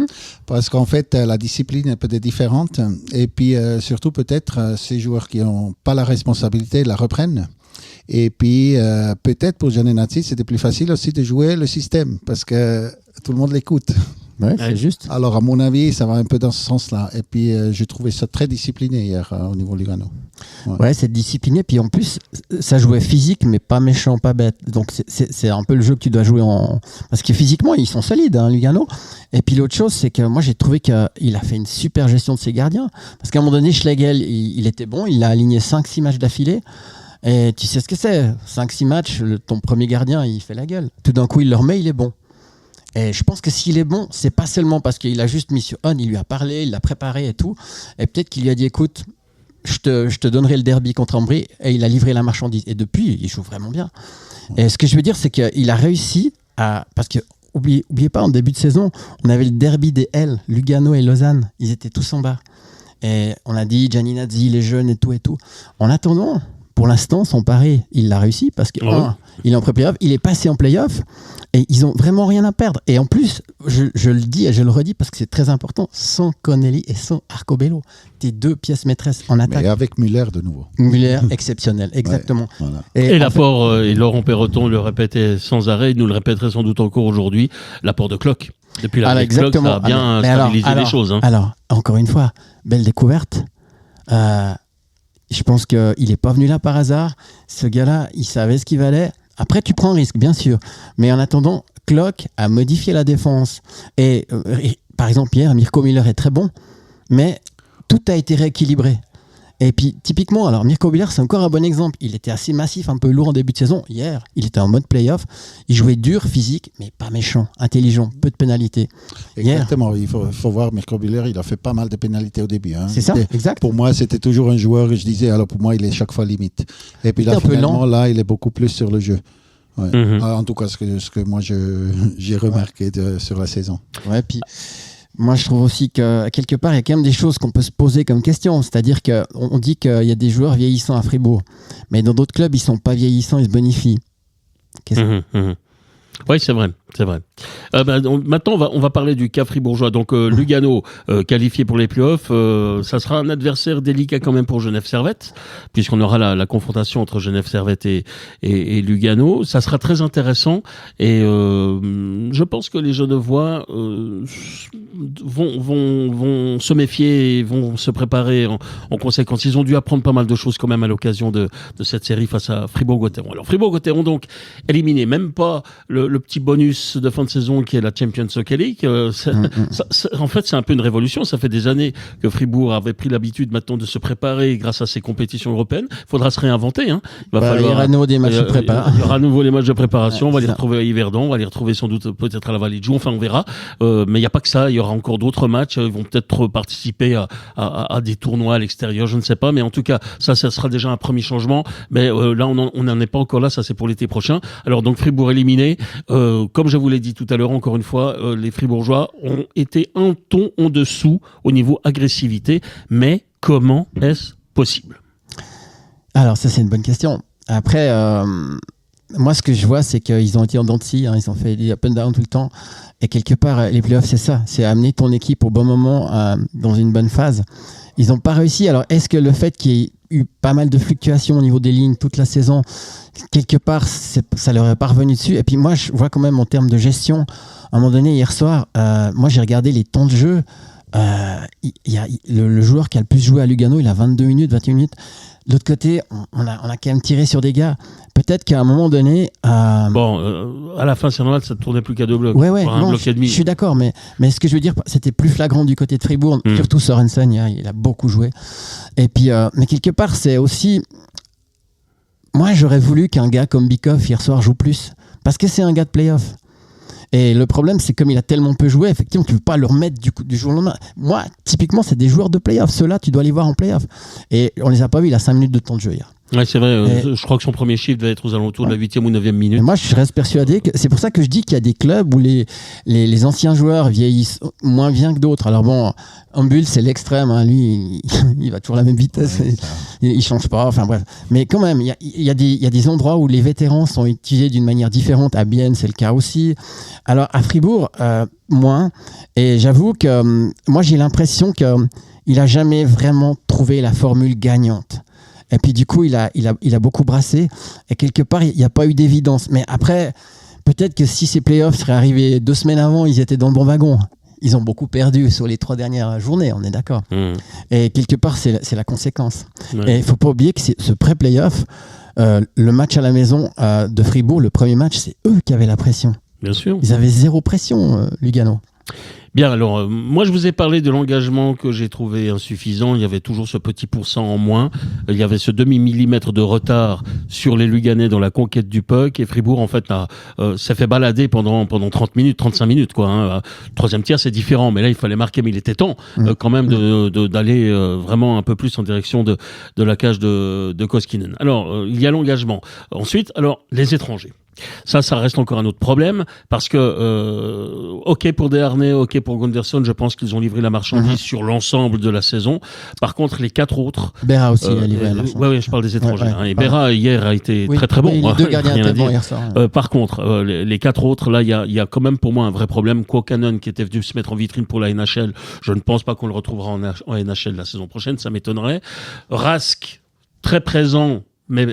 S5: parce qu'en fait, la discipline est peut-être différente. Et puis, surtout, peut-être, ces joueurs qui n'ont pas la responsabilité la reprennent. Et puis, peut-être pour Gianni Nazzi, c'était plus facile aussi de jouer le système, parce que tout le monde l'écoute.
S4: Ouais, c'est juste.
S5: Alors, à mon avis, ça va un peu dans ce sens-là. Et puis, j'ai trouvé ça très discipliné hier au niveau Lugano.
S4: Ouais, c'est discipliné. Puis en plus, ça jouait physique, mais pas méchant, pas bête. Donc, c'est un peu le jeu que tu dois jouer en. Parce que physiquement, ils sont solides, hein, Lugano. Et puis l'autre chose, c'est que moi, j'ai trouvé qu'il a fait une super gestion de ses gardiens. Parce qu'à un moment donné, Schlegel, il était bon. Il a aligné 5-6 matchs d'affilée. Et tu sais ce que c'est. 5-6 matchs, ton premier gardien, il fait la gueule. Tout d'un coup, il le remet, il est bon. Et je pense que s'il est bon, c'est pas seulement parce qu'il a juste mis sur on, il lui a parlé, il l'a préparé et tout. Et peut-être qu'il lui a dit, écoute, je te donnerai le derby contre Ambry, et il a livré la marchandise. Et depuis, il joue vraiment bien. Et ce que je veux dire, c'est qu'il a réussi à... Parce que, oubliez pas, en début de saison, on avait le derby des L, Lugano et Lausanne. Ils étaient tous en bas. Et on a dit, Gianni Nazzi, les jeunes et tout et tout. En attendant, pour l'instant, son pari, il l'a réussi parce que, il est en pré-playoff, il est passé en playoff. Et ils ont vraiment rien à perdre. Et en plus, je le dis et je le redis parce que c'est très important, sans Connelly et sans Arcobello, tes 2 pièces maîtresses en attaque.
S5: Mais avec Muller de nouveau.
S4: Muller, exceptionnel, exactement.
S5: Ouais, voilà.
S3: Et l'apport, et Laurent Perroton le répétait sans arrêt, il nous le répéterait sans doute encore aujourd'hui, l'apport de Clock. Depuis l'arrivée de Clock, ça a bien stabilisé les choses. Hein.
S4: Alors, encore une fois, belle découverte. Je pense qu'il n'est pas venu là par hasard. Ce gars-là, il savait ce qu'il valait. Après, tu prends un risque, bien sûr. Mais en attendant, Clock a modifié la défense. Et par exemple, hier, Mirko Miller est très bon, mais tout a été rééquilibré. Et puis, typiquement, alors Mirko Miller, c'est encore un bon exemple. Il était assez massif, un peu lourd en début de saison. Hier, il était en mode playoff. Il jouait dur, physique, mais pas méchant, intelligent, peu de pénalités.
S5: Exactement. Il faut voir, Mirko Miller, il a fait pas mal de pénalités au début. Hein.
S4: C'est ça, exact.
S5: Pour moi, c'était toujours un joueur, je disais, alors pour moi, il est chaque fois limite. Et puis là, finalement, là, il est beaucoup plus sur le jeu. Ouais. Mm-hmm. En tout cas, ce que moi, j'ai remarqué sur la saison.
S4: Ouais, puis... Moi, je trouve aussi que quelque part, il y a quand même des choses qu'on peut se poser comme question. C'est-à-dire qu'on dit qu'il y a des joueurs vieillissants à Fribourg, mais dans d'autres clubs, ils ne sont pas vieillissants, ils se bonifient.
S3: Oui, c'est vrai. C'est vrai. Maintenant, on va parler du cas fribourgeois. Donc, Lugano, qualifié pour les playoffs, ça sera un adversaire délicat quand même pour Genève Servette, puisqu'on aura la confrontation entre Genève Servette et Lugano. Ça sera très intéressant et je pense que les Genevois vont se méfier et vont se préparer en conséquence. Ils ont dû apprendre pas mal de choses quand même à l'occasion de cette série face à Fribourg-Gotteron. Alors, Fribourg-Gotteron, donc, éliminé. Même pas le petit bonus de fin de saison qui est la Champions Hockey League. En fait, c'est un peu une révolution. Ça fait des années que Fribourg avait pris l'habitude maintenant de se préparer grâce à ces compétitions européennes. Il faudra se réinventer. Hein.
S4: Il y aura à nouveau des matchs de préparation.
S3: Il y aura à nouveau les matchs de préparation. On va les retrouver à Yverdon. On va les retrouver sans doute peut-être à la Vallée de Joux. Enfin, on verra. Mais il n'y a pas que ça. Il y aura encore d'autres matchs. Ils vont peut-être participer à des tournois à l'extérieur. Je ne sais pas. Mais en tout cas, ça sera déjà un premier changement. Mais là, on n'en est pas encore là. Ça, c'est pour l'été prochain. Alors, donc, Fribourg éliminé. Comme je vous l'ai dit tout à l'heure, encore une fois, les Fribourgeois ont été un ton en dessous au niveau agressivité. Mais comment est-ce possible ?
S4: Alors ça, c'est une bonne question. Après, moi, ce que je vois, c'est qu'ils ont été en dents de scie, hein, ils ont fait des up and down tout le temps. Et quelque part, les playoffs, c'est ça. C'est amener ton équipe au bon moment, dans une bonne phase. Ils n'ont pas réussi. Alors, est-ce que le fait qu'il y ait eu pas mal de fluctuations au niveau des lignes toute la saison, quelque part, ça leur est pas revenu dessus. Et puis moi, je vois quand même en termes de gestion, à un moment donné, hier soir, moi, j'ai regardé les temps de jeu. Y a le joueur qui a le plus joué à Lugano, il a 22 minutes, 21 minutes. De l'autre côté, on a quand même tiré sur des gars. Peut-être qu'à un moment donné... à
S3: la fin, c'est normal, ça ne tournait plus qu'à 2 blocs.
S4: Ouais,
S3: un bloc et demi.
S4: Je suis d'accord, mais ce que je veux dire, c'était plus flagrant du côté de Fribourg. Surtout Sorensen, il a beaucoup joué. Et puis, mais quelque part, c'est aussi... Moi, j'aurais voulu qu'un gars comme Bikoff, hier soir, joue plus. Parce que c'est un gars de play-off. Et le problème, c'est comme il a tellement peu joué, effectivement, tu ne peux pas le remettre du jour au lendemain. Moi, typiquement, c'est des joueurs de play-off. Ceux-là, tu dois les voir en play-off. Et on ne les a pas vus, il a 5 minutes de temps de jeu hier.
S3: Ouais, c'est vrai. Je crois que son premier chiffre devait être aux alentours de la 8e ou 9e minute.
S4: Et moi, je reste persuadé que c'est pour ça que je dis qu'il y a des clubs où les anciens joueurs vieillissent moins bien que d'autres. Alors bon, Humbul, c'est l'extrême. Hein. Lui, il va toujours à la même vitesse. Ouais, il ne change pas. Enfin bref. Mais quand même, il y a des endroits où les vétérans sont utilisés d'une manière différente. À Bienne, c'est le cas aussi. Alors à Fribourg, moins. Et j'avoue que moi, j'ai l'impression qu'il n'a jamais vraiment trouvé la formule gagnante. Et puis du coup, il a beaucoup brassé. Et quelque part, il n'y a pas eu d'évidence. Mais après, peut-être que si ces playoffs seraient arrivés 2 semaines avant, ils étaient dans le bon wagon. Ils ont beaucoup perdu sur les 3 dernières journées, on est d'accord. Et quelque part, c'est la conséquence. Ouais. Et il ne faut pas oublier que ce pré-playoff, le match à la maison de Fribourg, le premier match, c'est eux qui avaient la pression.
S3: Bien sûr.
S4: Ils avaient 0 pression, Lugano.
S3: Bien, alors, moi, je vous ai parlé de l'engagement que j'ai trouvé insuffisant. Il y avait toujours ce petit pourcent en moins. Il y avait ce demi-millimètre de retard sur les Luganais dans la conquête du puck. Et Fribourg, en fait, s'est fait balader pendant 30 minutes, 35 minutes, quoi. Hein. Troisième tiers, c'est différent. Mais là, il fallait marquer. Mais il était temps, quand même, d'aller vraiment un peu plus en direction de la cage de Koskinen. Alors, il y a l'engagement. Ensuite, alors, les étrangers. Ça reste encore un autre problème parce que ok pour Desharnais, ok pour Gunderson, je pense qu'ils ont livré la marchandise sur l'ensemble de la saison. Par contre, les 4 autres,
S4: Berra aussi a livré la marchandise.
S3: Ouais, je parle des étrangers. Hein, et Berra hier a été très très bon.
S4: Oui, les 2 gardiens étaient bons hier soir.
S3: Par contre, les 4 autres, là, il y a quand même pour moi un vrai problème. Quokanon qui était venu se mettre en vitrine pour la NHL, je ne pense pas qu'on le retrouvera en NHL la saison prochaine, ça m'étonnerait. Rask, très présent. Mais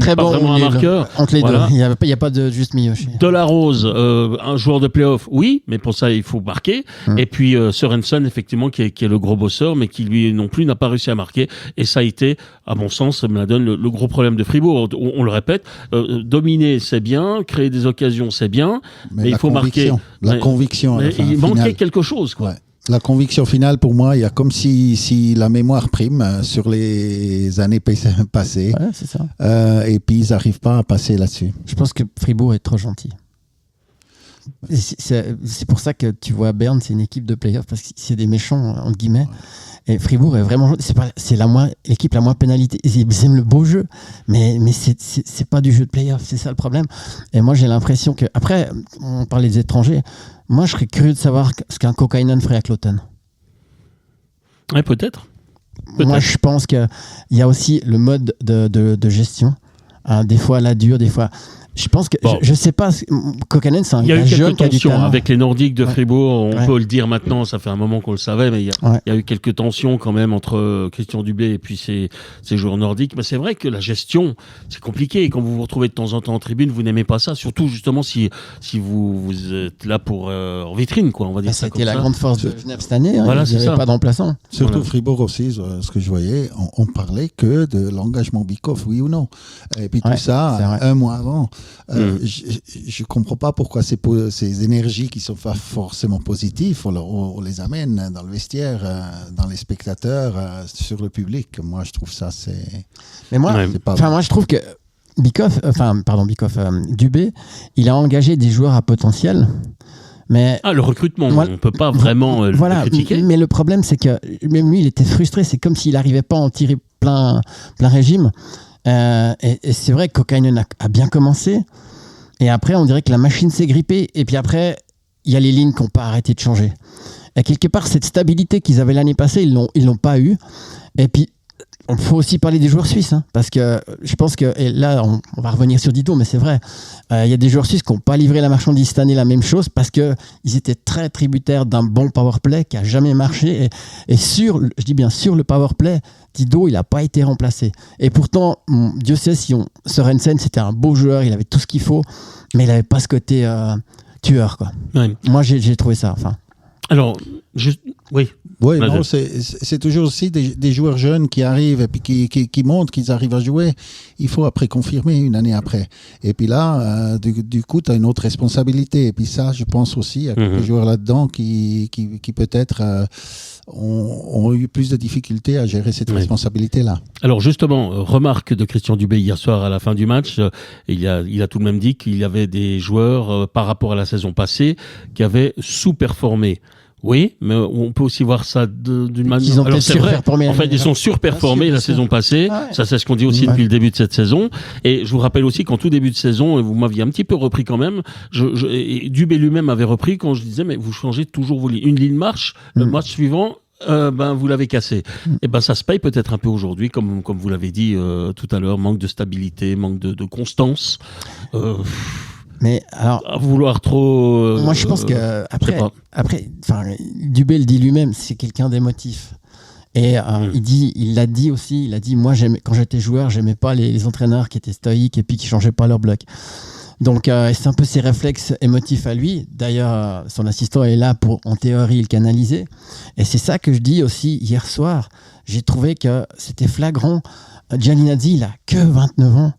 S4: très
S3: pas
S4: bon,
S3: vraiment un marqueur.
S4: Entre les deux, il n'y a pas de juste milieu.
S3: Delarose, un joueur de play-off, oui, mais pour ça, il faut marquer. Et puis Sorensen, effectivement, qui est le gros bosseur, mais qui lui non plus n'a pas réussi à marquer. Et ça a été, à mon sens, ça me la donne le gros problème de Fribourg. On le répète, dominer, c'est bien, créer des occasions, c'est bien, mais il faut marquer.
S5: La conviction.
S3: Il manquait quelque chose, quoi.
S5: Ouais. La conviction finale, pour moi, il y a comme si la mémoire prime sur les années passées.
S4: Ouais, c'est ça.
S5: Et puis, ils n'arrivent pas à passer là-dessus.
S4: Je pense que Fribourg est trop gentil. C'est pour ça que tu vois Berne, c'est une équipe de play-off, parce que c'est des méchants, entre guillemets. Ouais. Et Fribourg est vraiment gentil. C'est l'équipe la moins pénalité. Ils aiment le beau jeu, mais c'est pas du jeu de play-off. C'est ça le problème. Et moi, j'ai l'impression que... Après, on parlait des étrangers. Moi, je serais curieux de savoir ce qu'un Kokainen ferait à Cloton.
S3: Ouais, peut-être.
S4: Moi, je pense qu'il y a aussi le mode de gestion. Des fois, la dure, des fois... Je pense que
S3: Bon.
S4: je sais pas. Kokkanen, c'est un
S3: Il y a eu
S4: gars jeune
S3: quelques
S4: qui a du
S3: tensions
S4: talent.
S3: avec les Nordiques de Fribourg. On
S4: Ouais.
S3: peut le dire maintenant, ça fait un moment qu'on le savait, mais il
S4: Ouais.
S3: y a eu quelques tensions quand même entre Christian Dubé et puis ces joueurs nordiques. Mais c'est vrai que la gestion, c'est compliqué. Et quand vous vous retrouvez de temps en temps en tribune, vous n'aimez pas ça. Surtout justement si vous êtes là pour en vitrine, quoi. On va dire ça comme
S4: C'était la
S3: ça.
S4: grande force de Genève cette année.
S3: Voilà,
S4: il
S3: c'est
S4: n'y avait
S3: ça.
S4: pas de remplaçant.
S5: Surtout
S3: Voilà.
S5: Fribourg aussi, ce que je voyais, on parlait que de l'engagement Bikoff, oui ou non. Et puis
S4: Ouais,
S5: tout
S4: c'est
S5: ça,
S4: vrai.
S5: un mois avant. Je comprends pas pourquoi ces énergies qui sont pas forcément positives, on les amène dans le vestiaire, dans les spectateurs, sur le public. Moi, je trouve ça,
S4: Mais moi,
S3: Ouais.
S5: c'est pas
S4: moi, je trouve que Dubé, il a engagé des joueurs à potentiel. Mais
S3: Ah, le recrutement,
S4: Voilà.
S3: on peut pas vraiment le critiquer.
S4: mais le problème, c'est que même lui, il était frustré. C'est comme s'il n'arrivait pas à en tirer plein régime. Et c'est vrai que Kokkanen a bien commencé. Et après, on dirait que la machine s'est grippée. Et puis après, il y a les lignes qui n'ont pas arrêté de changer. Et quelque part, cette stabilité qu'ils avaient l'année passée, ils l'ont pas eu. Et puis, il faut aussi parler des joueurs suisses, hein, parce que je pense que, et là on va revenir sur Dito, mais c'est vrai, il y a des joueurs suisses qui n'ont pas livré la marchandise cette année, la même chose, parce qu'ils étaient très tributaires d'un bon powerplay qui n'a jamais marché, et je dis bien sur le powerplay, Dito, il n'a pas été remplacé. Et pourtant, Dieu sait si Sørensen, c'était un beau joueur, il avait tout ce qu'il faut, mais il n'avait pas ce côté tueur, quoi.
S3: Ouais.
S4: Moi j'ai trouvé ça, enfin.
S3: Alors, oui.
S5: Oui,
S3: Vas-y.
S5: non, c'est toujours aussi des joueurs jeunes qui arrivent et puis qui montrent qu'ils arrivent à jouer. Il faut après confirmer une année après. Et puis là, du coup, tu as une autre responsabilité. Et puis ça, je pense aussi, il y a quelques joueurs là-dedans qui peut-être ont eu plus de difficultés à gérer cette responsabilité-là.
S3: Alors justement, remarque de Christian Dubé hier soir à la fin du match, il a tout de même dit qu'il y avait des joueurs par rapport à la saison passée qui avaient sous-performé. Oui, mais on peut aussi voir ça d'une manière.
S4: Ils ont peut-être
S3: c'est vrai.
S4: surperformé.
S3: En fait, ils sont surperformés la saison passée.
S4: Ouais.
S3: Ça, c'est ce qu'on dit aussi depuis le début de cette saison. Et je vous rappelle aussi qu'en tout début de saison, vous m'aviez un petit peu repris quand même. Et Dubé lui-même avait repris quand je disais, mais vous changez toujours vos lignes. Une ligne marche, le match suivant. Vous l'avez cassé. Et ça se paye peut-être un peu aujourd'hui, comme vous l'avez dit tout à l'heure, manque de stabilité, manque de constance.
S4: Mais alors,
S3: À vouloir trop.
S4: moi, je pense que après, Dubé le dit lui-même, c'est quelqu'un d'émotif. Et il l'a dit aussi. Moi, quand j'étais joueur, j'aimais pas les entraîneurs qui étaient stoïques et puis qui changeaient pas leur bloc. Donc, c'est un peu ses réflexes émotifs à lui. D'ailleurs, son assistant est là pour, en théorie, le canaliser. Et c'est ça que je dis aussi hier soir. J'ai trouvé que c'était flagrant. Gianninazzi, il a que 29 ans.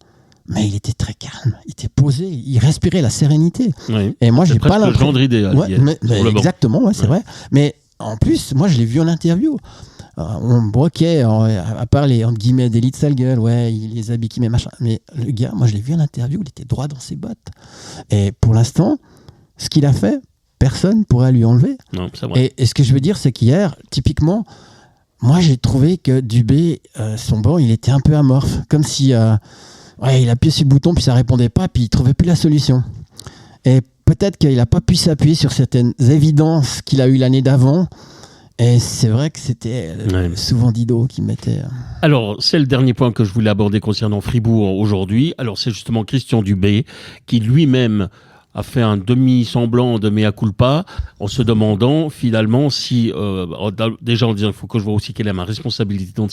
S4: Mais il était très calme, il était posé, il respirait la sérénité.
S3: Oui.
S4: Et moi, j'ai pas
S3: presque le
S4: l'impression.
S3: gendre idéal.
S4: Ouais,
S3: hier, sur le banc.
S4: exactement, ouais, c'est vrai. Mais en plus, moi, je l'ai vu en interview. On broquait, à part les entre guillemets d'élite sale gueule, ouais, il les habille qui met machin. Mais le gars, moi, je l'ai vu en interview, il était droit dans ses bottes. Et pour l'instant, ce qu'il a fait, personne pourrait lui enlever.
S3: Non, c'est vrai.
S4: Et ce que je veux dire, c'est qu'hier, typiquement, moi, j'ai trouvé que Dubé, son banc, il était un peu amorphe, comme si. Il appuyait sur le bouton, puis ça répondait pas, puis il trouvait plus la solution. Et peut-être qu'il n'a pas pu s'appuyer sur certaines évidences qu'il a eues l'année d'avant. Et c'est vrai que c'était souvent Dido qui mettait.
S3: Alors, c'est le dernier point que je voulais aborder concernant Fribourg aujourd'hui. Alors, c'est justement Christian Dubé qui lui-même a fait un demi-semblant de mea culpa en se demandant finalement si, déjà en disant il faut que je vois aussi quelle est ma responsabilité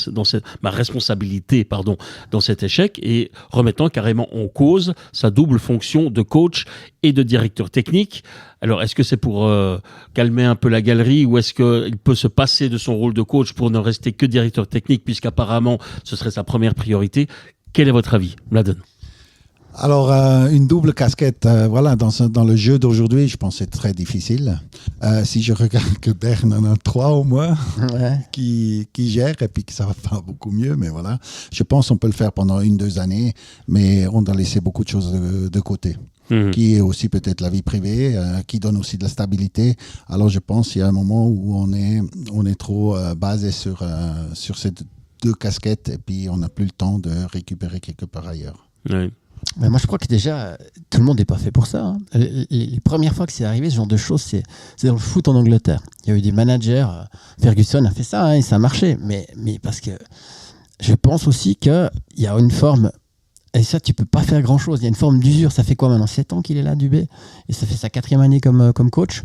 S3: dans cet échec, et remettant carrément en cause sa double fonction de coach et de directeur technique. Alors, est-ce que c'est pour calmer un peu la galerie, ou est-ce qu'il peut se passer de son rôle de coach pour ne rester que directeur technique, puisqu'apparemment ce serait sa première priorité? Quel est votre avis, Mladen?
S5: Alors, une double casquette, dans le jeu d'aujourd'hui, je pense que c'est très difficile. Si je regarde que Bern en a 3 au moins, qui gèrent, et puis que ça va pas beaucoup mieux, mais voilà. Je pense qu'on peut le faire pendant 1-2 années, mais on doit laisser beaucoup de choses de côté. Qui est aussi peut-être la vie privée, qui donne aussi de la stabilité. Alors, je pense qu'il y a un moment où on est trop basé sur ces 2 casquettes, et puis on n'a plus le temps de récupérer quelque part ailleurs.
S3: Oui.
S4: Mais moi, je crois que déjà, tout le monde n'est pas fait pour ça. Hein. Les premières fois que c'est arrivé, ce genre de choses, c'est dans le foot en Angleterre. Il y a eu des managers, Ferguson a fait ça, et ça a marché. Mais parce que je pense aussi qu'il y a une forme Et ça, tu peux pas faire grand-chose. Il y a une forme d'usure. Ça fait quoi maintenant 7 ans qu'il est là, Dubé. Et ça fait sa 4e année comme coach.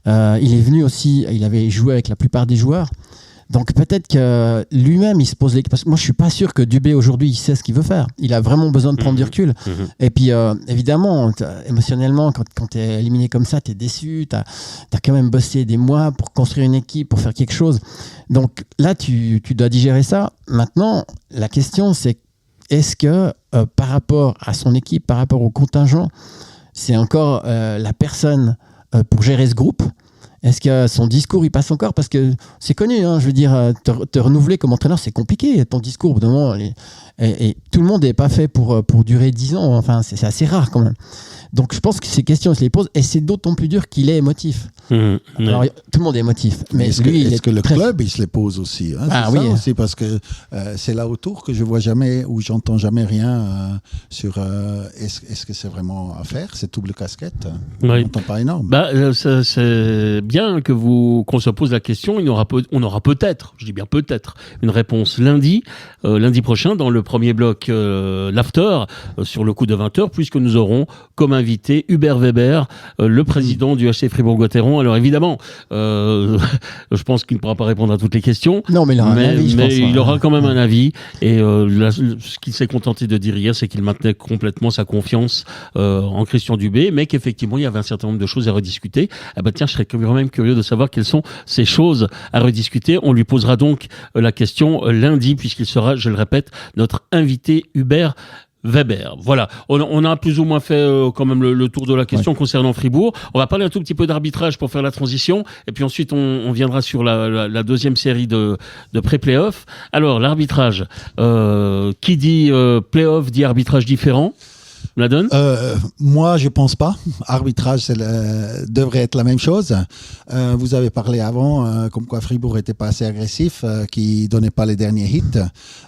S4: Il est venu aussi, il avait joué avec la plupart des joueurs. Donc peut-être que lui-même, il se pose les questions. Parce que moi, je suis pas sûr que Dubé, aujourd'hui, il sait ce qu'il veut faire. Il a vraiment besoin de prendre du recul. Et puis, évidemment, émotionnellement, quand tu es éliminé comme ça, tu es déçu. Tu as quand même bossé des mois pour construire une équipe, pour faire quelque chose. Donc là, tu dois digérer ça. Maintenant, la question, c'est est-ce que par rapport à son équipe, par rapport au contingent, c'est encore la personne pour gérer ce groupe? Est-ce que son discours, il passe encore? Parce que c'est connu, hein, je veux dire, te renouveler comme entraîneur, c'est compliqué. Ton discours, et tout le monde n'est pas fait pour durer 10 ans. Enfin, c'est assez rare quand même. Donc, je pense que ces questions, il se les pose. Et c'est d'autant plus dur qu'il est émotif. Alors, tout le monde est émotif. Mais
S5: est-ce que le club, il se les pose aussi, hein? C'est ça aussi, parce que c'est là autour que je vois jamais, ou j'entends jamais rien sur est-ce que c'est vraiment à faire, cette double casquette? On n'entend pas énorme.
S3: C'est bien qu'on se pose la question. On aura peut-être, je dis bien peut-être, une réponse lundi prochain dans le premier bloc l'after sur le coup de 20h, puisque nous aurons comme invité Hubert Weber, le président du HC Fribourg-Gotteron. Alors évidemment, je pense qu'il ne pourra pas répondre à toutes les questions.
S4: Non, mais il aura un avis,
S3: mais il aura quand même un avis. Et ce qu'il s'est contenté de dire hier, c'est qu'il maintenait complètement sa confiance en Christian Dubé, mais qu'effectivement, il y avait un certain nombre de choses à rediscuter. Tiens, je serais quand même curieux de savoir quelles sont ces choses à rediscuter. On lui posera donc la question lundi, puisqu'il sera, je le répète, notre invité Hubert Weber. Voilà, on a plus ou moins fait quand même le tour de la question concernant Fribourg. On va parler un tout petit peu d'arbitrage pour faire la transition, et puis ensuite on viendra sur la deuxième série de pré-playoff. Alors l'arbitrage, qui dit playoff dit arbitrage différent. La donne
S5: moi, je pense pas. Arbitrage, devrait être la même chose. Vous avez parlé avant, comme quoi Fribourg était pas assez agressif, qui donnait pas les derniers hits,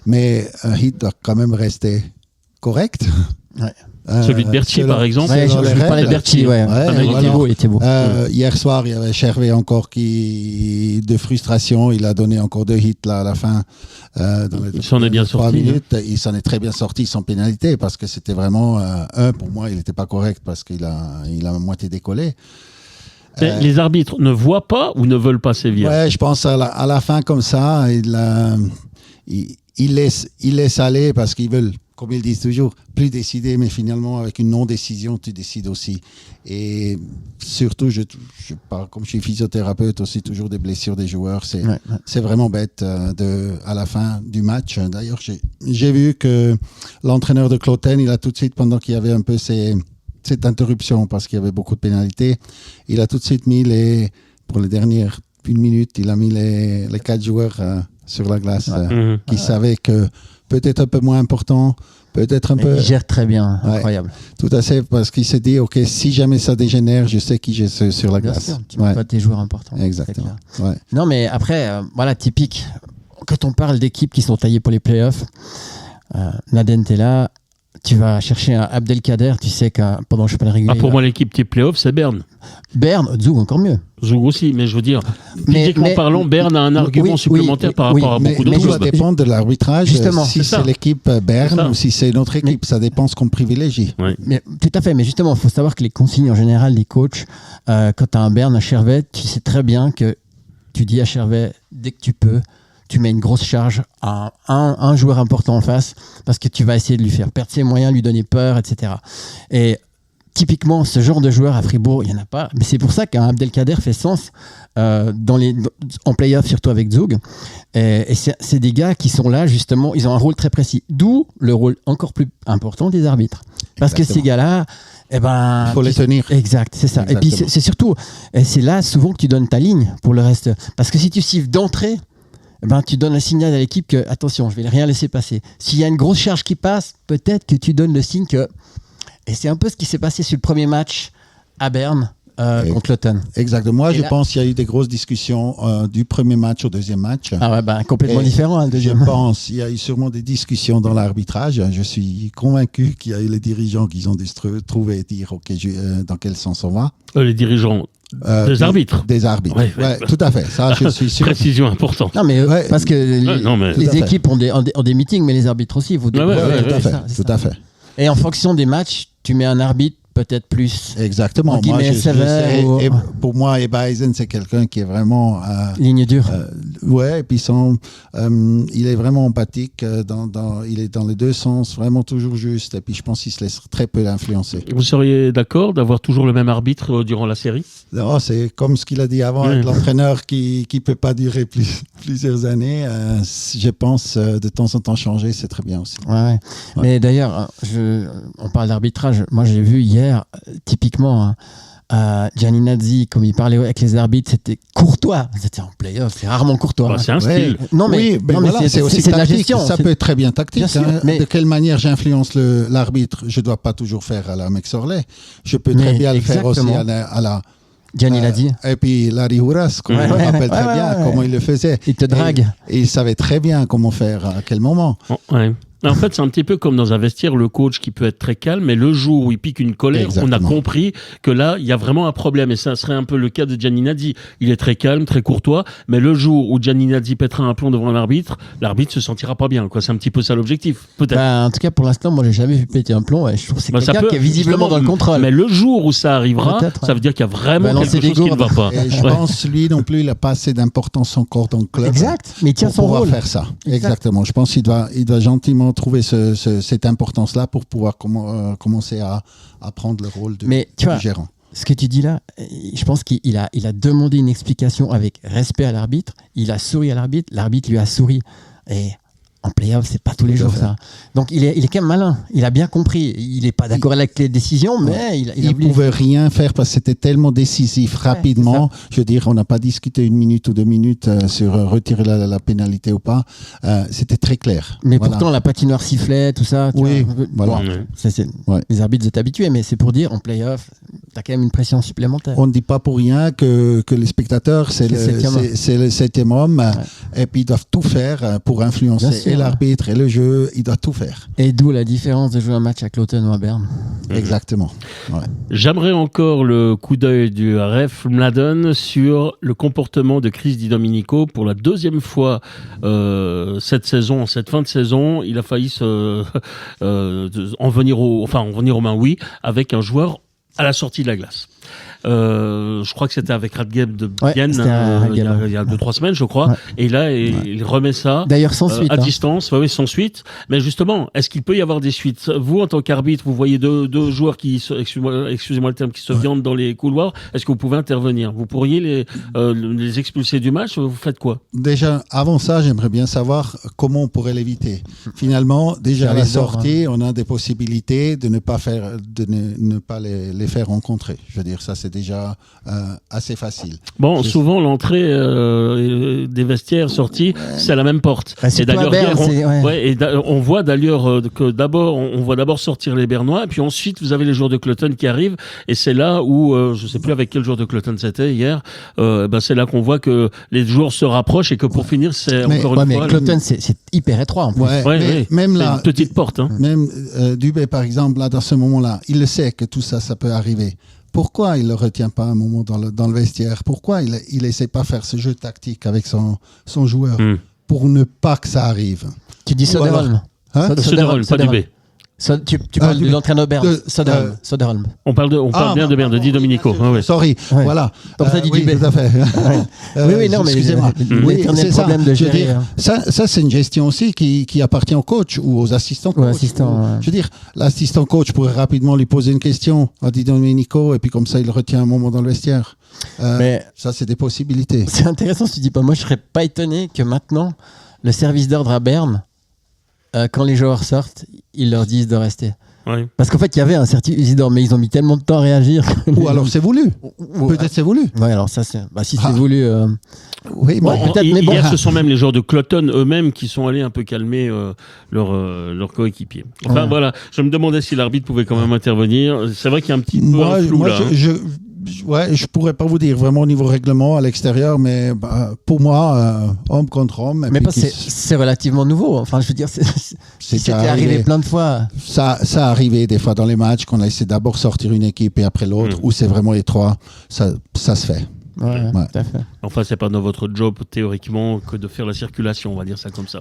S5: mais un hit doit quand même rester correct.
S4: Ouais.
S3: Celui de Berthier, par exemple.
S4: Je parlais de Berthier, il était beau.
S5: Hier soir, il y avait Chervé encore qui, de frustration, il a donné encore 2 hits là, à la fin.
S3: Il s'en est bien sorti.
S5: Il s'en est très bien sorti sans pénalité, parce que c'était vraiment pour moi, il n'était pas correct parce qu'il a moitié décollé.
S3: Les arbitres ne voient pas ou ne veulent pas sévir?
S5: Ouais, je pense à la fin comme ça, il laisse aller parce qu'ils veulent, comme ils disent toujours, plus décider, mais finalement, avec une non-décision, tu décides aussi. Et surtout, je parle, comme je suis physiothérapeute aussi, toujours des blessures des joueurs. C'est vraiment bête à la fin du match. D'ailleurs, j'ai vu que l'entraîneur de Cloten, il a tout de suite, pendant qu'il y avait un peu cette interruption, parce qu'il y avait beaucoup de pénalités, il a tout de suite mis pour les dernières 1 minute, il a mis les 4 joueurs sur la glace qui savaient que peut-être un peu moins important, peut-être un peu...
S4: Il gère très bien, incroyable.
S5: Tout à fait, parce qu'il s'est dit, OK, si jamais ça dégénère, je sais qui j'ai sur la glace.
S4: Bien sûr, tu mets pas tes joueurs importants.
S5: Exactement. Ouais.
S4: Non, mais après, typique, quand on parle d'équipes qui sont taillées pour les playoffs, Naden, t'es là, tu vas chercher un Abdelkader, tu sais que pendant le championnat régulier...
S3: pour moi, l'équipe type playoff, c'est Berne.
S4: Berne, Zug, encore mieux.
S3: Zug aussi, mais je veux dire, physiquement parlant, Berne a un argument supplémentaire par rapport à beaucoup d'autres
S5: clubs.
S3: clubs.
S5: Ça dépend de l'arbitrage,
S4: justement,
S5: si c'est l'équipe Berne ou si c'est une autre équipe, ça dépend ce qu'on privilégie.
S3: Oui.
S4: Mais, tout à fait, mais justement, il faut savoir que les consignes en général des coachs, quand tu as un Berne, un Chervet, tu sais très bien que tu dis à Chervet, dès que tu peux, tu mets une grosse charge à un joueur important en face, parce que tu vas essayer de lui faire perdre ses moyens, lui donner peur, etc. Et typiquement, ce genre de joueur à Fribourg, il n'y en a pas. Mais c'est pour ça qu'un Abdelkader fait sens en play-off, surtout avec Zug. Et c'est des gars qui sont là, justement, ils ont un rôle très précis. D'où le rôle encore plus important des arbitres. Parce que ces gars-là, il
S5: faut les tenir.
S4: Exact, c'est ça. Exactement. Et puis c'est surtout, c'est là souvent que tu donnes ta ligne pour le reste. Parce que si tu siffles d'entrée, tu donnes un signal à l'équipe que, attention, je vais rien laisser passer. S'il y a une grosse charge qui passe, peut-être que tu donnes le signe que... Et c'est un peu ce qui s'est passé sur le premier match à Berne contre Cloten.
S5: Exactement. Moi, je pense qu'il y a eu des grosses discussions du premier match au deuxième match.
S4: Ah ouais, complètement différent, le deuxième.
S5: Je pense qu'il y a eu sûrement des discussions dans l'arbitrage. Je suis convaincu qu'il y a eu les dirigeants qui ont dû se trouver et dire OK, dans quel sens on va.
S3: Les dirigeants des arbitres.
S5: Des arbitres. Ouais, tout à fait. Ça, je suis sûr.
S3: Précision importante.
S4: Non, mais parce que les équipes ont des meetings, mais les arbitres aussi.
S5: Tout à fait.
S4: Et en fonction des matchs, tu mets un arbitre peut-être plus.
S5: Exactement. Moi,
S4: sévère
S5: et pour moi, Ebeisen, c'est quelqu'un qui est vraiment
S4: ligne dure.
S5: Ouais, et puis il est vraiment empathique. Il est dans les deux sens, vraiment toujours juste. Et puis je pense qu'il se laisse très peu influencer.
S3: Vous seriez d'accord d'avoir toujours le même arbitre durant la série ?
S5: Non, c'est comme ce qu'il a dit avant, avec l'entraîneur qui peut pas durer plusieurs années. Je pense de temps en temps changer, c'est très bien aussi.
S4: Ouais. Mais d'ailleurs, on parle d'arbitrage. Moi, j'ai vu hier, typiquement, Gianni Nazzi, comme il parlait avec les arbitres, c'était courtois. C'était en play-off, c'est rarement courtois.
S3: C'est un style.
S4: Non, mais,
S5: c'est aussi
S4: de la
S5: tactique.
S4: gestion.
S5: Ça peut être très bien tactique.
S4: Bien sûr,
S5: mais... De quelle manière j'influence l'arbitre ? Je ne dois pas toujours faire à la McSorley. Je peux très bien le faire aussi à la
S4: Gianni l'a dit.
S5: Et puis Larry Houras, je me rappelle très bien comment il le faisait.
S4: Il te drague.
S5: Et il savait très bien comment faire, à quel moment.
S3: En fait, c'est un petit peu comme dans un vestiaire, le coach qui peut être très calme, mais le jour où il pique une colère, on a compris que là, il y a vraiment un problème. Et ça serait un peu le cas de Gianni Nazzi. Il est très calme, très courtois, mais le jour où Gianni Nazzi pètera un plomb devant l'arbitre se sentira pas bien. C'est un petit peu ça l'objectif, peut-être.
S4: En tout cas, pour l'instant, moi, j'ai jamais vu péter un plomb. Et je trouve que c'est quelqu'un qui est visiblement dans le contrôle.
S3: Mais le jour où ça arrivera, ça veut dire qu'il y a vraiment quelque chose qui ne va pas.
S5: Et je pense, lui non plus, il n'a pas assez d'importance encore dans le club.
S4: Exact, mais il tient son rôle.
S5: Pour pouvoir faire ça. Exactement. Je pense qu'il doit gentiment trouver cette importance-là pour pouvoir commencer à prendre le rôle de gérant.
S4: Ce que tu dis là, je pense qu'il a demandé une explication avec respect à l'arbitre. Il a souri à l'arbitre. L'arbitre lui a souri. Et en play-off, c'est pas tous les jours ça. Donc il est quand même malin. Il a bien compris. Il n'est pas d'accord avec les décisions, mais il
S5: pouvait rien faire parce que c'était tellement décisif rapidement. Je veux dire, on n'a pas discuté 1 minute ou 2 minutes sur retirer la pénalité ou pas. C'était très clair.
S4: Mais pourtant, la patinoire sifflait, tout ça. Les arbitres étaient habitués, mais c'est pour dire, en play-off, tu as quand même une pression supplémentaire.
S5: On ne dit pas pour rien que les spectateurs, c'est le 7e homme. Et puis ils doivent tout faire pour influencer l'arbitre et le jeu, il doit tout faire.
S4: Et d'où la différence de jouer un match à Cloton ou à Berne.
S5: Exactement. Ouais.
S3: J'aimerais encore le coup d'œil du Ref Mladen sur le comportement de Chris Di Domenico pour la 2e fois cette saison, cette fin de saison. Il a failli en venir aux mains, avec un joueur à la sortie de la glace. Je crois que c'était avec Radgeb de Bienne il y a 2-3 semaines, je crois. Ouais. Et là, il remet ça
S4: d'ailleurs sans suite,
S3: à distance. Oui, sans suite. Mais justement, est-ce qu'il peut y avoir des suites ? Vous, en tant qu'arbitre, vous voyez deux joueurs excusez-moi le terme, qui se viandent dans les couloirs. Est-ce que vous pouvez intervenir ? Vous pourriez les expulser du match ? Vous faites quoi ?
S5: Déjà, avant ça, j'aimerais bien savoir comment on pourrait l'éviter. Finalement, déjà à la sortie, on a des possibilités de ne pas les faire rencontrer. Je veux dire, ça c'est déjà assez facile.
S3: Bon, souvent l'entrée des vestiaires sorties, c'est à la même porte.
S4: Et d'ailleurs,
S3: on voit d'ailleurs que on voit d'abord sortir les Bernois, et puis ensuite vous avez les joueurs de Cloton qui arrivent, et c'est là où je sais plus avec quel joueur de Cloton c'était hier. C'est là qu'on voit que les joueurs se rapprochent et que pour finir, c'est encore une fois.
S4: Mais Cloton, c'est hyper étroit en plus.
S5: Même là,
S3: une petite porte.
S5: Même Dubé, par exemple, là dans ce moment-là, il le sait que tout ça peut arriver. Pourquoi il ne le retient pas un moment dans le vestiaire ? Pourquoi il n'essaie pas de faire ce jeu tactique avec son joueur pour ne pas que ça arrive ?
S4: Tu dis Söderholm.
S3: Söderholm, pas Dubé.
S4: Tu parles de l'entraîneur Berne, Söderholm.
S3: On parle bien de Berne, de Di Domenico.
S5: Sorry, voilà.
S4: Comme ça dit
S5: oui, tout à fait.
S4: non, mais
S5: excusez-moi.
S4: C'est ça.
S5: Problème de gérer. Ça, c'est une gestion aussi qui appartient au coach ou aux assistants coach. Je veux dire, l'assistant coach pourrait rapidement lui poser une question à Di Domenico et puis comme ça, il retient un moment dans le vestiaire. Mais ça, c'est des possibilités.
S4: C'est intéressant ce que tu dis pas. Moi, je serais pas étonné que maintenant, le service d'ordre à Berne, quand les joueurs sortent, ils leur disent de rester.
S3: Oui.
S4: Parce qu'en fait, il y avait un certificat, mais ils ont mis tellement de temps à réagir.
S5: Ou alors c'est voulu. Peut-être c'est voulu.
S4: Oui, alors ça, c'est... si c'est voulu...
S5: Oui,
S3: peut-être, mais bon. Hier, ce sont même les joueurs de Cloton eux-mêmes qui sont allés un peu calmer leurs coéquipiers. Enfin, voilà. Je me demandais si l'arbitre pouvait quand même intervenir. C'est vrai qu'il y a un petit peu un flou là.
S5: Je pourrais pas vous dire vraiment au niveau règlement à l'extérieur, mais pour moi, homme contre homme.
S4: Mais c'est relativement nouveau. Enfin, je veux dire, c'était arrivé plein de fois.
S5: Ça arrivé des fois dans les matchs qu'on a essayé d'abord sortir une équipe et après l'autre, où c'est vraiment étroit. Ça se fait.
S4: Ouais. Tout à fait.
S3: Enfin, c'est pas dans votre job théoriquement que de faire la circulation, on va dire ça comme ça.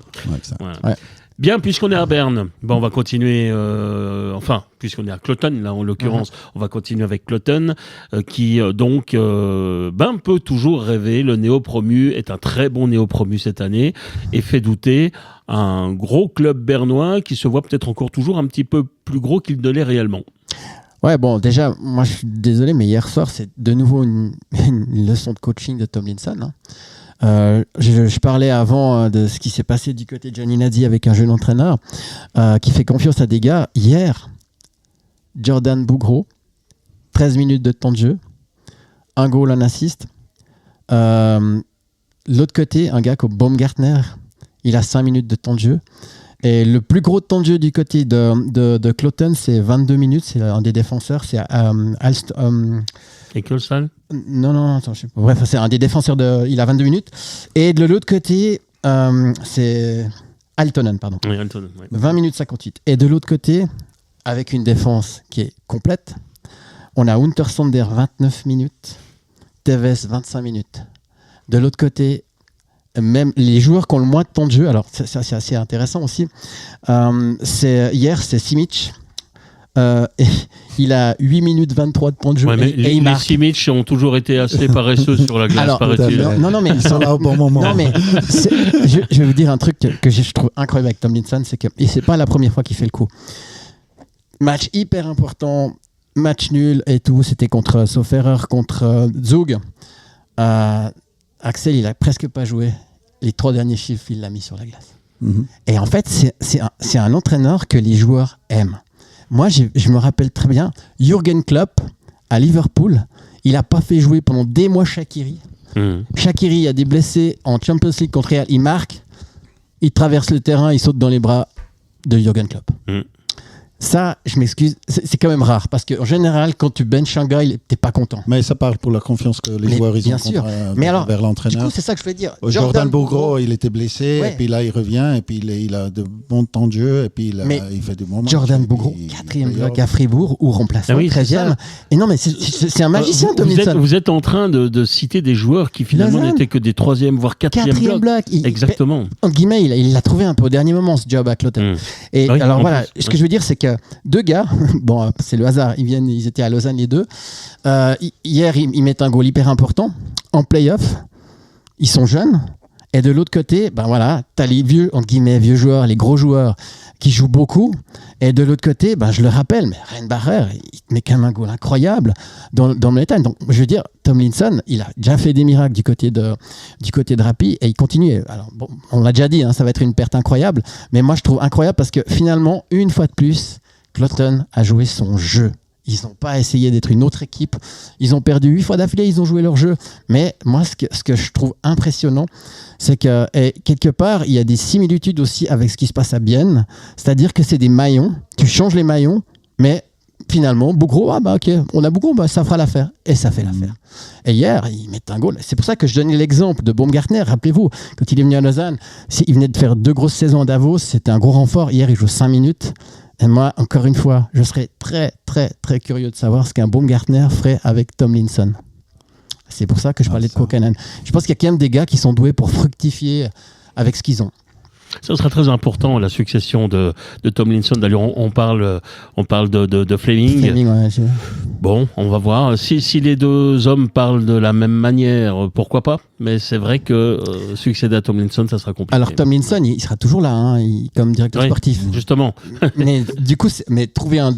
S5: Ouais.
S3: Bien, puisqu'on est à Berne, on va continuer, puisqu'on est à Cloton, là en l'occurrence, on va continuer avec Cloton, qui peut toujours rêver. Le néo-promu est un très bon néo-promu cette année et fait douter un gros club bernois qui se voit peut-être encore toujours un petit peu plus gros qu'il ne l'est réellement.
S4: Ouais, bon, déjà, moi je suis désolé, mais hier soir, c'est de nouveau une leçon de coaching de Tomlinson. Hein. Je parlais avant de ce qui s'est passé du côté de Gianni Nadi avec un jeune entraîneur qui fait confiance à des gars. Hier, Jordan Bougro, 13 minutes de temps de jeu, un goal, un assist. L'autre côté, un gars comme Baumgartner, il a 5 minutes de temps de jeu. Et le plus gros temps de jeu du côté de Cloton, c'est 22 minutes. C'est un des défenseurs, c'est
S3: Eccleston ?
S4: Non, attends, je sais pas. Bref, c'est un des défenseurs il a 22 minutes. Et de l'autre côté, c'est Altonen, pardon.
S3: Oui, Altonen, oui.
S4: 20 minutes 58. Et de l'autre côté, avec une défense qui est complète, on a Untersander 29 minutes, Tevez 25 minutes. De l'autre côté, même les joueurs qui ont le moins de temps de jeu, alors c'est assez intéressant aussi, hier c'est Simic. Il a 8 minutes 23 de temps de jeu
S3: mais
S4: et il marque.
S3: Les Simic ont toujours été assez paresseux sur la glace,
S4: alors,
S3: paraît-il.
S4: Non, mais
S5: ils sont là au bon moment.
S4: Non, mais je vais vous dire un truc que je trouve incroyable avec Tomlinson, c'est que, et c'est pas la première fois qu'il fait le coup. Match hyper important, match nul et tout, c'était sauf erreur, contre Zug. Axel, il a presque pas joué. Les 3 derniers chiffres, il l'a mis sur la glace. Mm-hmm. Et en fait, c'est un entraîneur que les joueurs aiment. Moi, je me rappelle très bien, Jürgen Klopp, à Liverpool, il n'a pas fait jouer pendant des mois Shaqiri. Shaqiri a des blessés en Champions League contre Real. Il marque, il traverse le terrain, il saute dans les bras de Jürgen Klopp. Ça, je m'excuse, c'est quand même rare parce qu'en général, quand tu benches un gars, t'es pas content.
S5: Mais ça parle pour la confiance que les joueurs ils ont vers l'entraîneur.
S4: Du coup, c'est ça que je voulais dire.
S5: Jordan Bougro, il était blessé, et puis là, il revient, et puis il a de bons temps de jeu, et puis il fait du bon match.
S4: Jordan Bougro, 4e bloc à Fribourg, ou remplaçant, 13e. Et non, mais c'est un magicien, Tomlinson.
S3: Vous êtes en train de citer des joueurs qui finalement n'étaient que des 3e, voire 4e blocs. Exactement.
S4: En guillemets, il l'a trouvé un peu au dernier moment, ce job à Cloton. Et alors voilà, ce que je veux dire, c'est que 2 gars, bon, c'est le hasard, ils étaient à Lausanne les 2. Hier, ils mettent un goal hyper important en play-off. Ils sont jeunes. Et de l'autre côté, t'as les vieux, entre guillemets, vieux joueurs, les gros joueurs qui jouent beaucoup. Et de l'autre côté, je le rappelle, mais Reinbacher, il met quand même un goal incroyable dans le Manhattan. Donc, je veux dire, Tomlinson, il a déjà fait des miracles du côté de Rappi et il continue. Alors, bon, on l'a déjà dit, ça va être une perte incroyable. Mais moi, je trouve incroyable parce que finalement, une fois de plus, Cloton a joué son jeu. Ils n'ont pas essayé d'être une autre équipe. Ils ont perdu 8 fois d'affilée, ils ont joué leur jeu. Mais moi, ce que je trouve impressionnant, c'est que quelque part, il y a des similitudes aussi avec ce qui se passe à Bienne. C'est-à-dire que c'est des maillons. Tu changes les maillons, mais finalement, Bougro, ok, on a Bougro, ça fera l'affaire. Et ça fait l'affaire. Et hier, ils mettent un goal. C'est pour ça que je donnais l'exemple de Baumgartner. Rappelez-vous, quand il est venu à Lausanne, il venait de faire 2 grosses saisons à Davos. C'était un gros renfort. Hier, il joue 5 minutes. Et moi, encore une fois, je serais très, très, très curieux de savoir ce qu'un Baumgartner ferait avec Tomlinson. C'est pour ça que je parlais de Kokanen. Je pense qu'il y a quand même des gars qui sont doués pour fructifier avec ce qu'ils ont.
S3: Ça sera très important, la succession de Tomlinson. D'ailleurs, on parle de Fleming. Bon, on va voir. Si les 2 hommes parlent de la même manière, pourquoi pas ? Mais c'est vrai que succéder à Tomlinson, ça sera compliqué.
S4: Alors Tomlinson, il sera toujours là, comme directeur sportif.
S3: Justement.
S4: Mais du coup, trouver un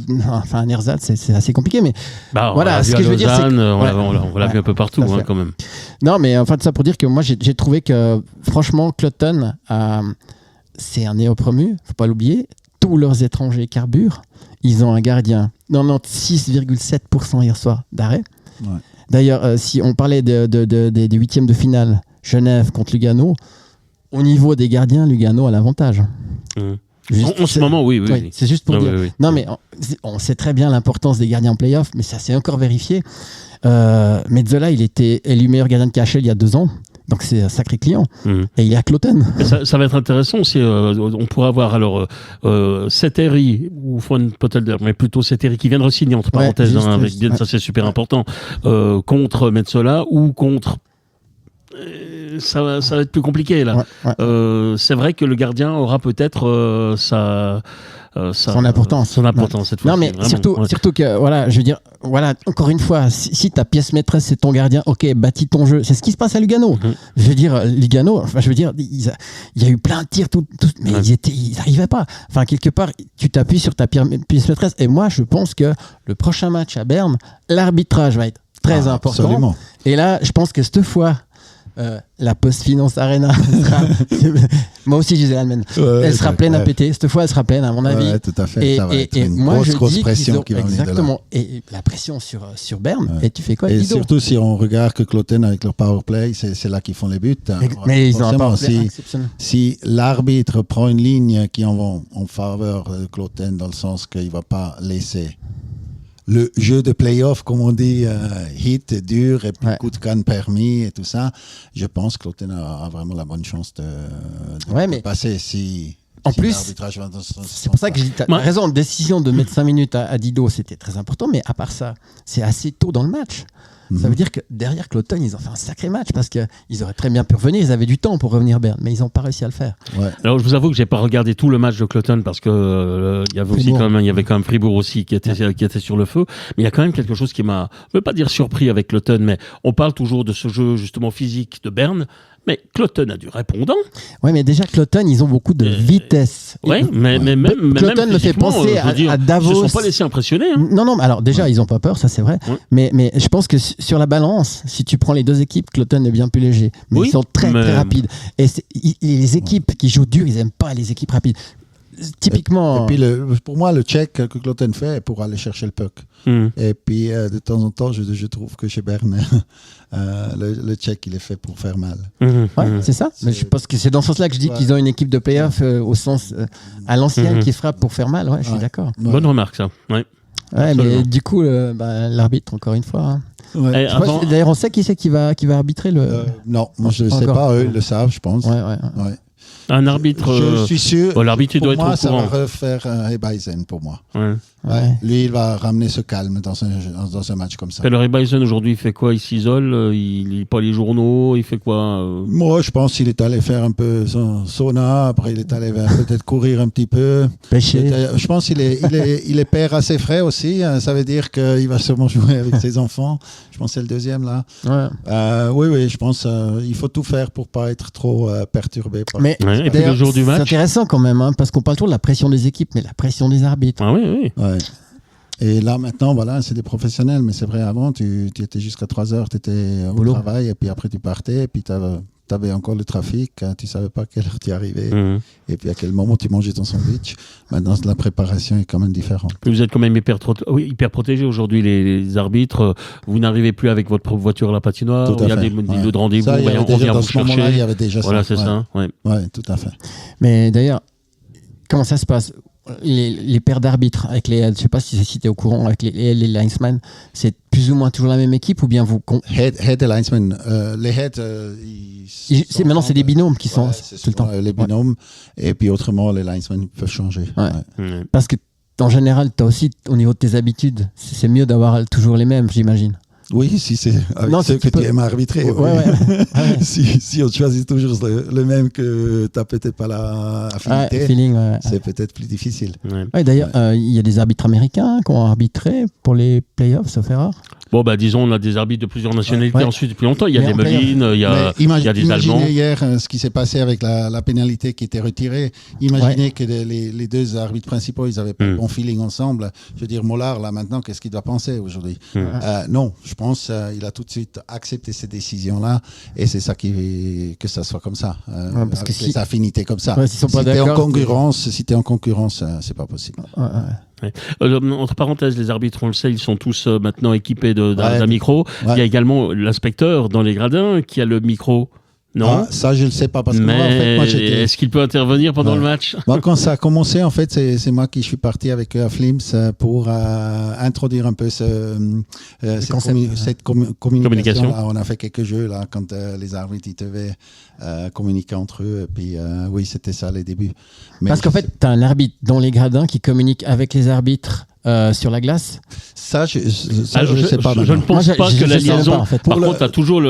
S4: ersatz, c'est assez compliqué. Mais voilà, ce que je veux dire, c'est
S3: on l'a vu un peu partout, quand même.
S4: Non, mais enfin, ça pour dire que moi, j'ai trouvé que franchement, Cloton c'est un néo-promu, faut pas l'oublier. Tous leurs étrangers carburent. Ils ont un gardien 96,7% hier soir d'arrêt. Ouais. D'ailleurs, si on parlait des 8e de finale, Genève contre Lugano, au niveau des gardiens, Lugano a l'avantage.
S3: En ce moment, oui.
S4: C'est juste pour dire. Oui. Non, mais on sait très bien l'importance des gardiens en play-off, mais ça s'est encore vérifié. Mezzola, il était élu meilleur gardien de KHL il y a 2 ans. Donc c'est un sacré client. Et il est à Cloton.
S3: Ça va être intéressant aussi. On pourra avoir alors Seteri ou Juan Potelder, mais plutôt Seteri qui vient de re-signer entre parenthèses avec Bien, ça c'est super important, contre Metsola ou contre ça va être plus compliqué là.
S4: Ouais.
S3: C'est vrai que le gardien aura peut-être
S4: son importance.
S3: Cette fois-ci.
S4: Non, mais surtout que, voilà, je veux dire, voilà, encore une fois, si ta pièce maîtresse c'est ton gardien, ok, bâtis ton jeu. C'est ce qui se passe à Lugano. Je veux dire, Lugano, enfin, je veux dire, il y a eu plein de tirs, mais ils n'arrivaient pas. Enfin, quelque part, tu t'appuies sur ta pièce maîtresse. Et moi, je pense que le prochain match à Berne, l'arbitrage va être très important.
S5: Absolument.
S4: Et là, je pense que cette fois, la Post-Finance Arena moi aussi je disais Allemagne, elle sera pleine à péter. Cette fois elle sera pleine à mon avis.
S5: Ouais, tout à fait. Ça va être une
S4: moi,
S5: grosse pression qui va venir de là.
S4: Exactement. Et la pression sur Berne. Et tu fais quoi,
S5: et
S4: Guido?
S5: surtout si on regarde que Kloten avec leur power play, c'est là qu'ils font les buts.
S4: Mais ils ont un power play exceptionnel.
S5: Si l'arbitre prend une ligne qui en va en faveur de Kloten dans le sens qu'il ne va pas laisser le jeu de play-off, comme on dit, hit, dur, et puis coup de canne permis et tout ça, je pense que Kloten a vraiment la bonne chance de passer
S4: en plus, c'est pour ça que j'ai dit, tu as raison, décision de mettre 5 minutes à Dido, c'était très important, mais à part ça, c'est assez tôt dans le match. Ça veut dire que derrière Kloten, ils ont fait un sacré match parce qu'ils auraient très bien pu revenir, ils avaient du temps pour revenir Berne, mais ils n'ont pas réussi à le faire.
S5: Ouais.
S3: Alors je vous avoue que j'ai pas regardé tout le match de Kloten parce que il y avait quand même Fribourg aussi qui était sur le feu, mais il y a quand même quelque chose qui m'a, je veux pas dire surpris avec Kloten, mais on parle toujours de ce jeu justement physique de Berne. Mais Kloten a du répondant.
S4: Oui, mais déjà, Kloten, ils ont beaucoup de vitesse.
S3: Oui, mais même
S4: Kloten me fait penser à Davos.
S3: Ils ne se sont pas laissés impressionner. Hein.
S4: Non, alors déjà, ils n'ont pas peur, ça c'est vrai. Mais je pense que sur la balance, si tu prends les deux équipes, Kloten est bien plus léger. Mais ils sont très rapides. Et les équipes qui jouent dur, ils n'aiment pas les équipes rapides. Typiquement.
S5: Et puis pour moi, le check que Kloten fait est pour aller chercher le puck. Et puis de temps en temps, je trouve que chez Berne, le check il est fait pour faire mal.
S4: Ouais, c'est ça. Mais je pense que c'est dans ce sens-là que je dis qu'ils ont une équipe de playoff au sens à l'ancienne qui frappe pour faire mal. Ouais, je suis d'accord.
S3: Bonne remarque ça. Ouais,
S4: mais du coup, l'arbitre encore une fois. Hein.
S5: Ouais.
S4: D'ailleurs, on sait qui c'est qui va arbitrer le.
S5: Non, moi je ne sais pas. Eux ils le savent, je pense.
S4: Ouais.
S3: Un arbitre.
S5: Je suis sûr.
S3: L'arbitre doit être au courant.
S5: Ça va refaire Hebaisen pour moi.
S4: Ouais.
S5: Lui, il va ramener ce calme dans un match comme ça.
S3: Le Hebaisen aujourd'hui, il fait quoi? Il s'isole, il lit pas les journaux, il fait quoi?
S5: Moi, je pense qu'il est allé faire un peu son sauna, après il est allé peut-être courir un petit peu.
S4: Pêcher.
S5: Je pense qu'il est père assez frais aussi. Ça veut dire qu'il va sûrement jouer avec ses enfants. Je pense que c'est le deuxième là.
S4: Ouais.
S5: Oui, je pense qu'il faut tout faire pour pas être trop perturbé.
S3: Et puis le jour du match.
S4: C'est intéressant quand même, hein, parce qu'on parle toujours de la pression des équipes, mais la pression des arbitres.
S3: Ah oui.
S5: Ouais. Et là, maintenant, voilà, c'est des professionnels, mais c'est vrai, avant, tu étais jusqu'à 3h, tu étais au travail, et puis après, tu partais, et puis tu avais encore le trafic, tu ne savais pas à quelle heure tu arrivais, et puis à quel moment tu mangeais ton sandwich. Maintenant, la préparation est quand même différente.
S3: Vous êtes quand même hyper protégés aujourd'hui, les arbitres. Vous n'arrivez plus avec votre propre voiture à la patinoire. Il y a des lieux de rendez-vous, on vient vous chercher.
S5: Il y avait déjà ça.
S3: Voilà, c'est ça.
S5: Ouais, tout à fait.
S4: Mais d'ailleurs, comment ça se passe? Les paires d'arbitres avec les, je sais pas si tu es au courant, avec les linesmen, c'est plus ou moins toujours la même équipe ou bien vous
S5: head et linesmen, les heads
S4: maintenant c'est des binômes qui sont tout le temps.
S5: Les binômes et puis autrement les linesmen peuvent changer.
S4: Parce que en général, tu as aussi au niveau de tes habitudes, c'est mieux d'avoir toujours les mêmes, j'imagine.
S5: Oui, si c'est avec ceux que tu aimes arbitrer. Si on choisit toujours le même que tu n'as peut-être pas la affinité, c'est peut-être plus difficile.
S4: D'ailleurs, il y a des arbitres américains qui ont arbitré pour les playoffs, ça fait rare.
S3: Bon, disons, on a des arbitres de plusieurs nationalités ensuite depuis longtemps. Il y a des Melines, il y a des Allemands.
S5: Imaginez hier ce qui s'est passé avec la pénalité qui était retirée. Imaginez que les deux arbitres principaux, ils n'avaient pas le bon feeling ensemble. Je veux dire, Mollard, là, maintenant, qu'est-ce qu'il doit penser aujourd'hui? Non, je pense qu'il a tout de suite accepté ces décisions-là et c'est ça que ça soit comme ça. Parce que les affinités comme ça. Si tu es en concurrence, c'est pas possible.
S3: Entre parenthèses, les arbitres, on le sait, ils sont tous maintenant équipés d'un micro. Il y a également l'inspecteur dans les gradins qui a le micro. Non,
S5: ça je le sais pas parce que
S3: moi est-ce qu'il peut intervenir pendant le match?
S5: Moi, quand ça a commencé, en fait, c'est moi qui suis parti avec Flims pour introduire un peu cette communication. Là, on a fait quelques jeux là quand les arbitres ils devaient communiquer entre eux. Et puis oui, c'était ça les débuts. Mais
S4: parce qu'en fait, tu as un arbitre dans les gradins qui communique avec les arbitres. Sur la glace?
S5: Ça, je ne sais pas.
S3: Je ne pense pas que la liaison. Par contre, tu as toujours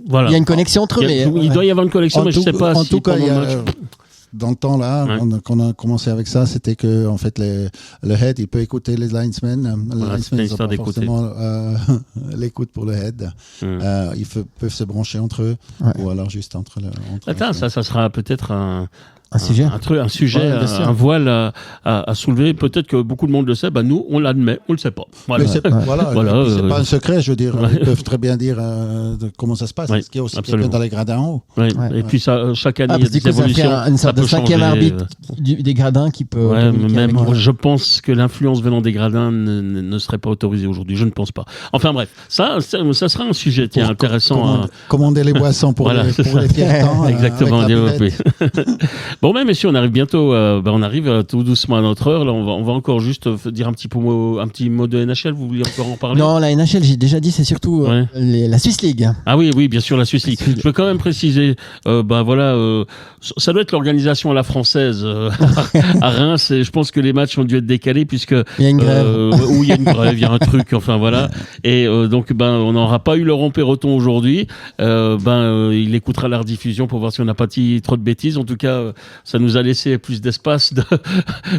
S3: Voilà.
S4: Il y a une connexion entre eux.
S3: Il doit y avoir une connexion, mais je ne sais pas si
S5: cas,
S3: pendant le match...
S5: Dans le temps là, quand on a commencé avec ça, c'était que en fait le head, il peut écouter les linesmen. Les linesmen n'ont pas forcément l'écoute pour le head. Ils peuvent se brancher entre eux, ou alors juste entre le.
S3: Attends, ça sera peut-être un
S4: sujet,
S3: un voile à soulever. Peut-être que beaucoup de monde le sait. Nous, on l'admet, on le sait pas. Voilà.
S5: C'est pas un secret. Je veux dire, ils peuvent très bien dire comment ça se passe. Est-ce qu'il y a aussi quelqu'un dans les gradins en haut?
S3: Et puis ça, chaque année, il y a des évolutions.
S4: Une sorte de 5e arbitre des gradins qui peut.
S3: Je pense que l'influence venant des gradins ne serait pas autorisée aujourd'hui. Je ne pense pas. Enfin bref, ça sera un sujet intéressant.
S5: Commander les boissons pour les tiers temps.
S3: Exactement. Bon, messieurs, on arrive bientôt. On arrive tout doucement à notre heure. Là, on va encore juste dire un petit mot de NHL. Vous voulez encore en parler?
S4: Non, la NHL, j'ai déjà dit, c'est surtout la Swiss League.
S3: Ah oui, bien sûr, la Swiss League. Je veux quand même préciser. Ça doit être l'organisation à la française à Reims. Et je pense que les matchs ont dû être décalés puisque
S4: il y a une grève.
S3: Il y a une grève, il y a un truc. Enfin voilà. Et donc, on n'aura pas eu Laurent Perroton aujourd'hui. Il écoutera la rediffusion pour voir si on n'a pas dit trop de bêtises. En tout cas, ça nous a laissé plus d'espace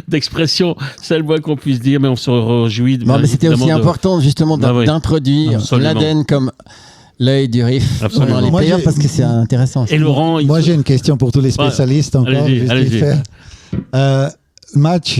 S3: d'expression, c'est le moins qu'on puisse dire, mais on se réjouit.
S4: Mais c'était aussi important justement d'introduire l'ADN comme l'œil du RIF pendant les playoffs parce que c'est intéressant.
S3: Et Laurent,
S5: moi j'ai une question pour tous les spécialistes encore.
S3: Allez-y.
S5: Match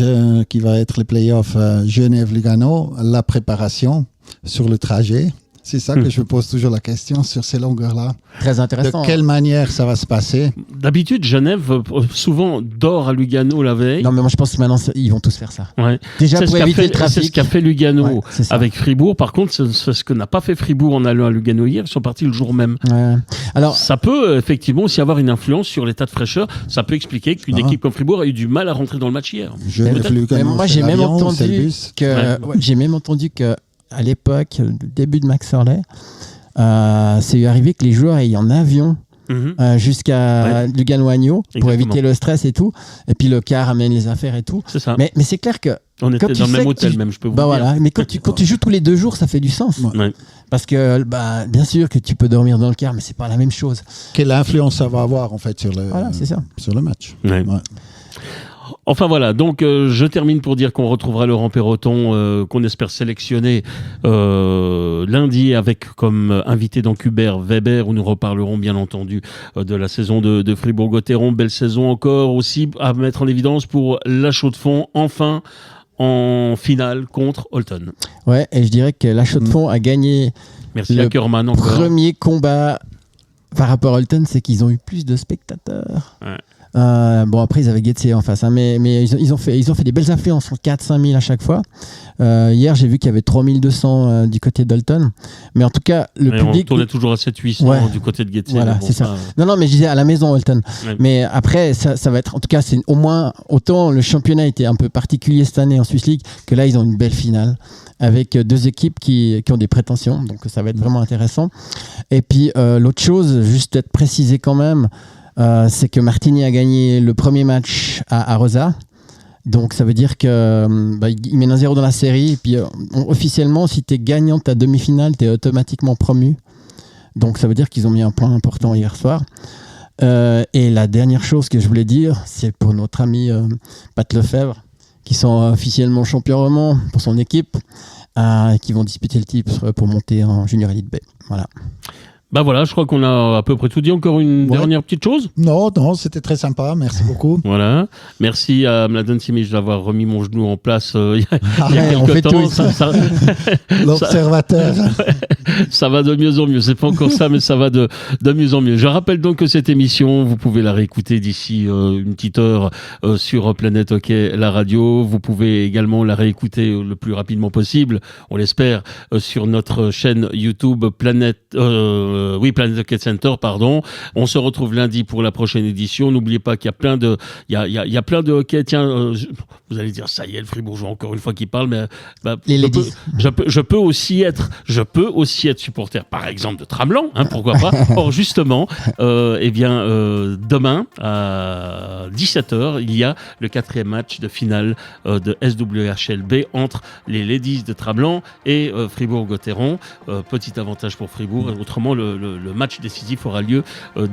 S5: qui va être les playoffs Genève-Lugano, la préparation sur le trajet. C'est ça que je me pose toujours la question sur ces longueurs-là.
S4: Très intéressant.
S5: De quelle manière ça va se passer?
S3: D'habitude, Genève souvent dort à Lugano la veille.
S4: Non, mais moi je pense que maintenant ils vont tous faire ça.
S3: Ouais.
S4: Déjà pour éviter le trafic.
S3: C'est ce qu'a fait Lugano avec Fribourg. Par contre, c'est ce que n'a pas fait Fribourg en allant à Lugano hier. Ils sont partis le jour même.
S4: Ouais. Alors,
S3: ça peut effectivement aussi avoir une influence sur l'état de fraîcheur. Ça peut expliquer qu'une équipe comme Fribourg a eu du mal à rentrer dans le match hier.
S4: Moi j'ai même entendu que à l'époque, le début de Max Orley, c'est arrivé que les joueurs aient en avion jusqu'à Lugano-Agno pour éviter le stress et tout. Et puis le car amène les affaires et tout.
S3: C'est ça.
S4: Mais c'est clair que
S3: on était dans le même hôtel même, je peux vous dire.
S4: Voilà. Mais quand tu joues tous les 2 jours, ça fait du sens.
S3: Ouais.
S4: Parce que bien sûr que tu peux dormir dans le car, mais c'est pas la même chose.
S5: Quelle influence ça va avoir en fait sur le match.
S3: Ouais. Enfin voilà, donc je termine pour dire qu'on retrouvera Laurent Perroton, qu'on espère sélectionner lundi avec comme invité dans Hubert Weber, où nous reparlerons bien entendu de la saison de Fribourg-Gotteron. Belle saison encore aussi à mettre en évidence pour la Chaux-de-Fonds, enfin en finale contre Holton.
S4: Ouais, et je dirais que la Chaux-de-Fonds a gagné
S3: le
S4: premier combat par rapport à Holton, c'est qu'ils ont eu plus de spectateurs.
S3: Ouais.
S4: Après ils avaient Getse en face, mais ils ont fait des belles affluences, 4-5 000 à chaque fois. Hier j'ai vu qu'il y avait 3200 du côté d'Holton, mais en tout cas le public
S3: on tournait toujours à 700-800 du côté de Getse.
S4: Voilà, c'est ça. Non, mais je disais à la maison Holton. Ouais. Mais après ça va être, en tout cas c'est au moins autant le championnat était un peu particulier cette année en Swiss League que là ils ont une belle finale avec 2 équipes qui ont des prétentions, donc ça va être vraiment intéressant. Et puis l'autre chose, juste être précisé quand même. C'est que Martigny a gagné le premier match à Rosa. Donc ça veut dire qu'il mène 1-0 dans la série. Et puis officiellement, si tu es gagnant de ta demi-finale, tu es automatiquement promu. Donc ça veut dire qu'ils ont mis un point important hier soir. Et la dernière chose que je voulais dire, c'est pour notre ami Pat Lefebvre, qui sont officiellement champions romans pour son équipe, qui vont disputer le titre pour monter en Junior Elite B. Voilà.
S3: Voilà, je crois qu'on a à peu près tout dit. Encore une dernière petite chose?
S5: Non, c'était très sympa. Merci beaucoup.
S3: Voilà. Merci à Mladen Simic d'avoir remis mon genou en place il y a quelques temps.
S5: L'observateur.
S3: Ça va de mieux en mieux. C'est pas encore ça, mais ça va de mieux en mieux. Je rappelle donc que cette émission, vous pouvez la réécouter d'ici une petite heure sur Planète Hockey, la radio. Vous pouvez également la réécouter le plus rapidement possible, on l'espère, sur notre chaîne YouTube Planète Hockey Center, pardon. On se retrouve lundi pour la prochaine édition. N'oubliez pas qu'il y a plein de, il y a plein de hockey. Tiens, vous allez dire, ça y est, le Fribourgeois encore une fois qui parle, mais
S4: les ladies.
S3: Je peux aussi être aussi être supporter, par exemple, de Tramelan, pourquoi pas. Or, justement, demain, à 17h, il y a le 4e match de finale de SWHLB entre les Ladies de Tramelan et Fribourg-Gotteron. Petit avantage pour Fribourg. Autrement, le match décisif aura lieu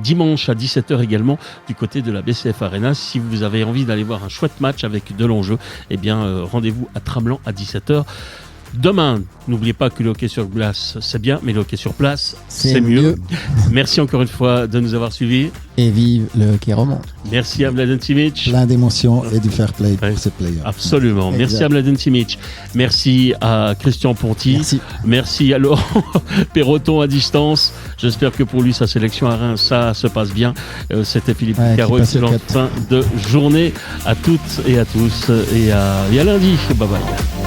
S3: dimanche à 17h également du côté de la BCF Arena. Si vous avez envie d'aller voir un chouette match avec de l'enjeu, rendez-vous à Tramelan à 17h. Demain, n'oubliez pas que le hockey sur glace, c'est bien, mais le hockey sur place, c'est mieux. Merci encore une fois de nous avoir suivis.
S4: Et vive le hockey roman.
S3: Merci à Mladen Simic.
S5: Plein d'émotions et du fair play pour ces players.
S3: Absolument.
S5: Exact.
S3: Merci à Mladen Simic. Merci à Christian Ponty. Merci à Laurent Perroton à distance. J'espère que pour lui, sa sélection à Reims, ça se passe bien. C'était Philippe Picaro. Excellente fin de journée à toutes et à tous. Et à lundi. Bye bye.